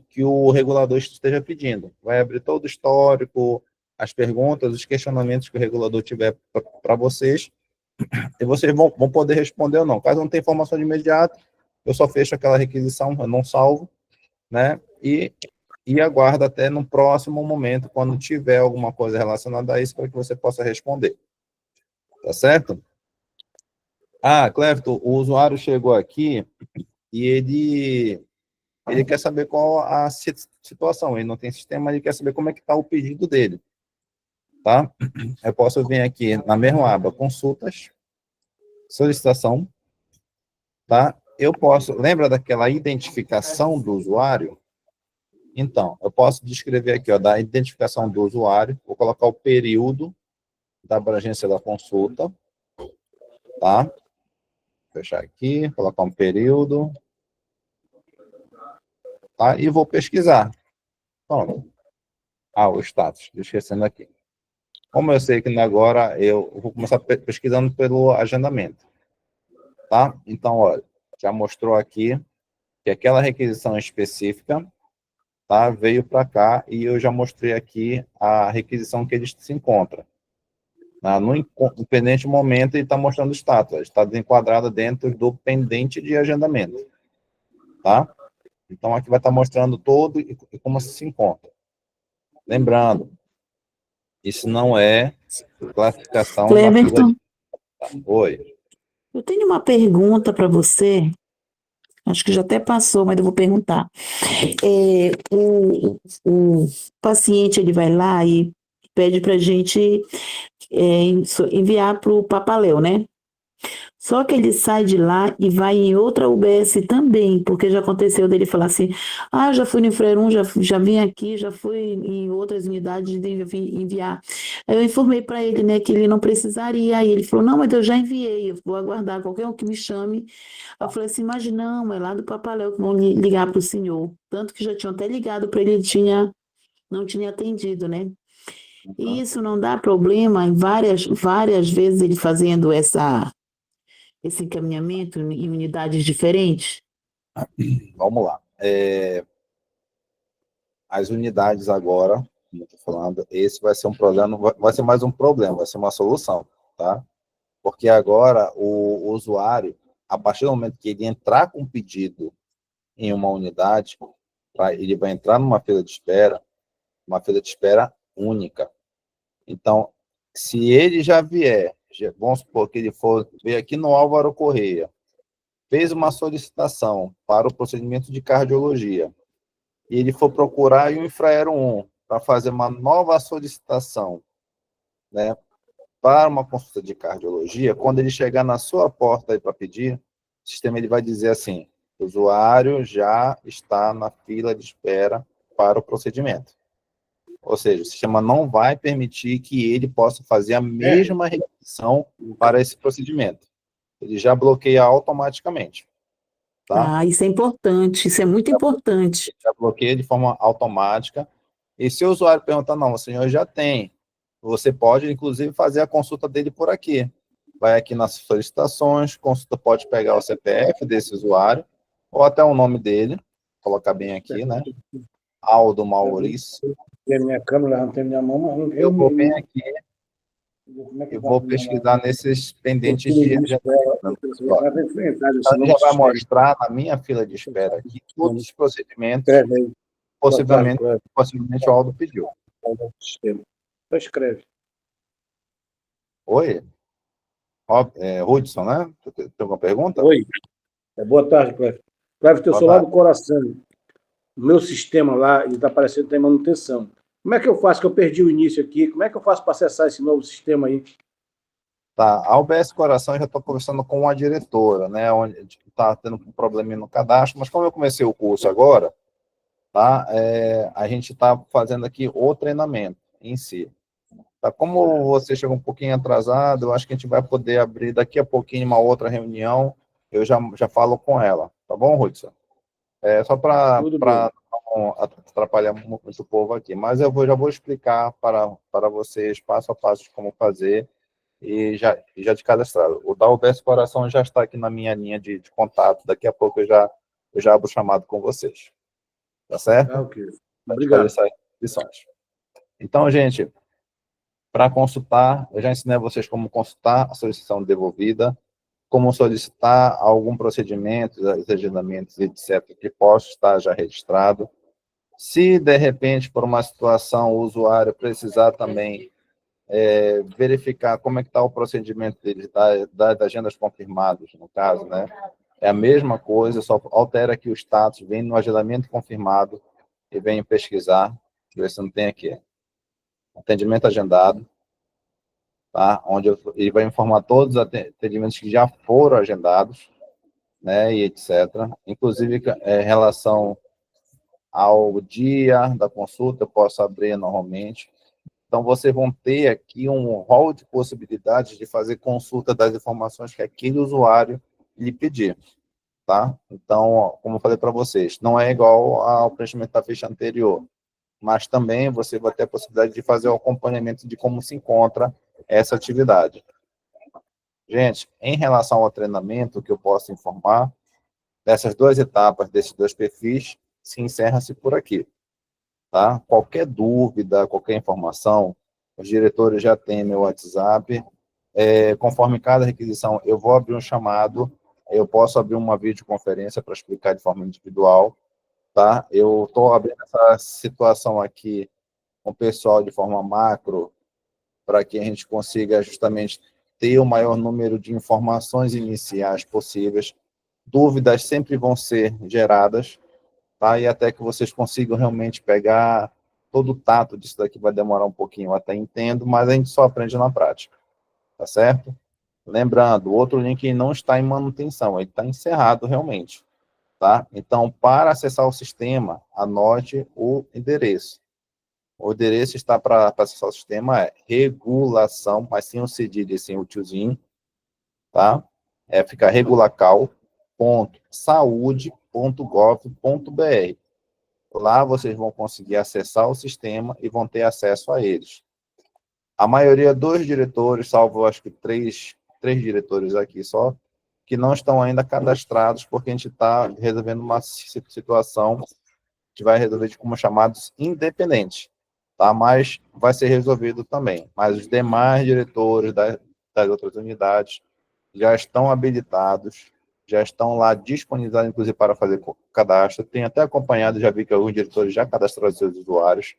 que o regulador esteja pedindo. Vai abrir todo o histórico, as perguntas, os questionamentos que o regulador tiver para vocês, e vocês vão poder responder ou não. Caso não tenha informação de imediato, eu só fecho aquela requisição, eu não salvo, né? E aguardo até no próximo momento, quando tiver alguma coisa relacionada a isso, para que você possa responder. Tá certo? Clefton, o usuário chegou aqui e ele quer saber qual a situação. Ele não tem sistema, ele quer saber como é que está o pedido dele, tá? Eu posso vir aqui na mesma aba, consultas, solicitação, tá? Eu posso, lembra daquela identificação do usuário? Então, eu posso descrever aqui, ó, da identificação do usuário, vou colocar o período da abrangência da consulta, tá? Vou fechar aqui, colocar um período, tá? E vou pesquisar. Pronto. O status, esquecendo aqui. Como eu sei que agora eu vou começar pesquisando pelo agendamento, tá? Então, olha, já mostrou aqui que aquela requisição específica, tá, veio para cá e eu já mostrei aqui a requisição que ele se encontra. No pendente momento, ele está mostrando o status, está enquadrado dentro do pendente de agendamento, tá? Então, aqui vai estar mostrando todo e como se encontra. Lembrando, isso não é classificação da fila Cleverton, de... Oi. eu tenho uma pergunta para você, acho que já até passou, mas eu vou perguntar. O paciente, ele vai lá e pede para a gente enviar para o Papaléu, né? Só que ele sai de lá e vai em outra UBS também, porque já aconteceu dele falar assim, já fui no Infraero 1, já vim aqui, já fui em outras unidades de enviar. Aí eu informei para ele, né, que ele não precisaria, aí ele falou, não, mas eu já enviei, eu vou aguardar qualquer um que me chame. Aí eu falei assim, mas não, é lá do Papaléu que vão ligar para o senhor. Tanto que já tinham até ligado para ele, ele não tinha atendido, né? E isso não dá problema em várias vezes ele fazendo esse encaminhamento em unidades diferentes? Vamos lá. As unidades agora, como eu estou falando, esse vai ser um problema, vai ser mais um problema, vai ser uma solução, tá? Porque agora o usuário, a partir do momento que ele entrar com um pedido em uma unidade, ele vai entrar numa fila de espera, uma fila de espera única. Então, se ele já vier, vamos supor que ele veio aqui no Álvaro Correia, fez uma solicitação para o procedimento de cardiologia, e ele for procurar o Infraero 1 para fazer uma nova solicitação, né, para uma consulta de cardiologia, quando ele chegar na sua porta aí para pedir, o sistema ele vai dizer assim, o usuário já está na fila de espera para o procedimento. Ou seja, o sistema não vai permitir que ele possa fazer a mesma requisição para esse procedimento. Ele já bloqueia automaticamente. Tá? Isso é importante, isso é muito importante. Já bloqueia de forma automática. E se o usuário perguntar, não, o senhor já tem, você pode, inclusive, fazer a consulta dele por aqui. Vai aqui nas solicitações, consulta pode pegar o CPF desse usuário, ou até o nome dele, colocar bem aqui, né? Aldo Maurício. Tem minha câmera, não tem minha mão, mas não eu vou bem aqui e vou pesquisar nesses pendentes de agendamento. Então, já vai mostrar na minha fila de espera aqui todos os procedimentos, possivelmente o Aldo pediu. Só escreve. Oi? Hudson, né? Tem alguma pergunta? Oi. Boa tarde, Cleber. Cleber, teu celular do coração. O meu sistema lá, ele está aparecendo que tem manutenção. Como é que eu faço, que eu perdi o início aqui? Como é que eu faço para acessar esse novo sistema aí? Tá, a UBS Coração eu já estou conversando com a diretora, né, onde está tendo um probleminha no cadastro, mas como eu comecei o curso agora, tá, a gente está fazendo aqui o treinamento em si. Tá, como você chegou um pouquinho atrasado, eu acho que a gente vai poder abrir daqui a pouquinho uma outra reunião, eu já falo com ela, tá bom, Hudson? Só para não atrapalhar muito o povo aqui, mas eu já vou explicar para vocês passo a passo de como fazer e já de cadastrar. O da UBS Coração já está aqui na minha linha de contato, daqui a pouco eu já abro o chamado com vocês. Tá certo? Ok. Obrigado. Essas lições. Então, gente, para consultar, eu já ensinei a vocês como consultar a solicitação devolvida, como solicitar algum procedimento, agendamentos, etc., que possa estar já registrado. Se, de repente, por uma situação, o usuário precisar também verificar como é que está o procedimento dele, das agendas confirmadas, no caso, né? É a mesma coisa, só altera aqui o status, vem no agendamento confirmado e vem pesquisar, ver se não tem aqui. Atendimento agendado, tá? Onde ele vai informar todos os atendimentos que já foram agendados, né, e etc. Inclusive, em relação ao dia da consulta, eu posso abrir normalmente. Então, vocês vão ter aqui um rol de possibilidades de fazer consulta das informações que aquele usuário lhe pedir, tá? Então, como eu falei para vocês, não é igual ao preenchimento da ficha anterior, mas também você vai ter a possibilidade de fazer o acompanhamento de como se encontra essa atividade. Gente, em relação ao treinamento, que eu posso informar, dessas 2 etapas, desses 2 perfis, se encerra-se por aqui, tá? Qualquer dúvida, qualquer informação, os diretores já têm meu WhatsApp. Conforme cada requisição, eu vou abrir um chamado, eu posso abrir uma videoconferência para explicar de forma individual, tá? Eu estou abrindo essa situação aqui com o pessoal de forma macro, para que a gente consiga justamente ter o maior número de informações iniciais possíveis. Dúvidas sempre vão ser geradas, tá? E até que vocês consigam realmente pegar todo o tato disso daqui vai demorar um pouquinho, eu até entendo, mas a gente só aprende na prática, tá certo? Lembrando, o outro link não está em manutenção, ele está encerrado realmente, tá? Então, para acessar o sistema, anote o endereço. O endereço está para acessar o sistema é regulação, mas sem o cedilha e sem o tiozinho, tá? Fica regulacal.saude.gov.br. Lá vocês vão conseguir acessar o sistema e vão ter acesso a eles. A maioria dos diretores, salvo acho que três diretores aqui só, que não estão ainda cadastrados, porque a gente está resolvendo uma situação que vai resolver de como chamados independentes, tá? Mas vai ser resolvido também. Mas os demais diretores das outras unidades já estão habilitados, já estão lá disponibilizados, inclusive, para fazer cadastro. Tenho até acompanhado, já vi que alguns diretores já cadastraram seus usuários,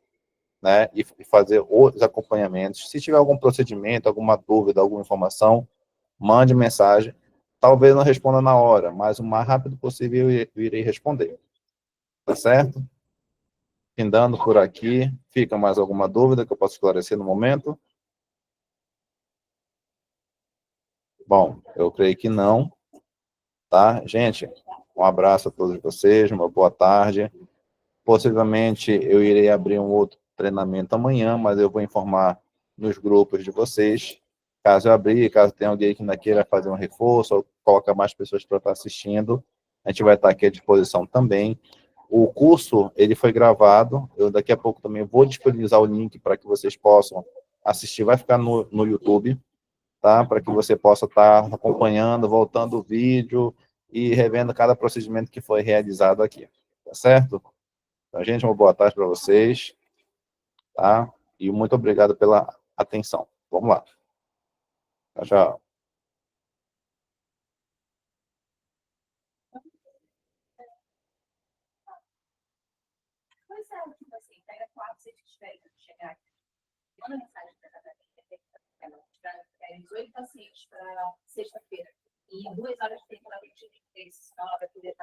né, e fazer outros acompanhamentos. Se tiver algum procedimento, alguma dúvida, alguma informação, mande mensagem. Talvez não responda na hora, mas o mais rápido possível eu irei responder. Tá certo? Findando por aqui. Fica mais alguma dúvida que eu posso esclarecer no momento? Bom, eu creio que não. Tá? Gente, um abraço a todos vocês, uma boa tarde. Possivelmente eu irei abrir um outro treinamento amanhã, mas eu vou informar nos grupos de vocês. Caso eu abrir, caso tenha alguém que ainda queira fazer um reforço, ou colocar mais pessoas para estar assistindo, a gente vai estar aqui à disposição também. O curso, ele foi gravado, eu daqui a pouco também vou disponibilizar o link para que vocês possam assistir, vai ficar no YouTube, tá? Para que você possa estar acompanhando, voltando o vídeo e revendo cada procedimento que foi realizado aqui, tá certo? Então, gente, uma boa tarde para vocês, tá? E muito obrigado pela atenção. Vamos lá. Tchau, tchau. Pois é, tipo assim, pega 4, 6 que tiverem que chegar aqui. Manda mensagem para cada vez. 18 pacientes para sexta-feira. E em 2 horas tem que ela senão ela vai poder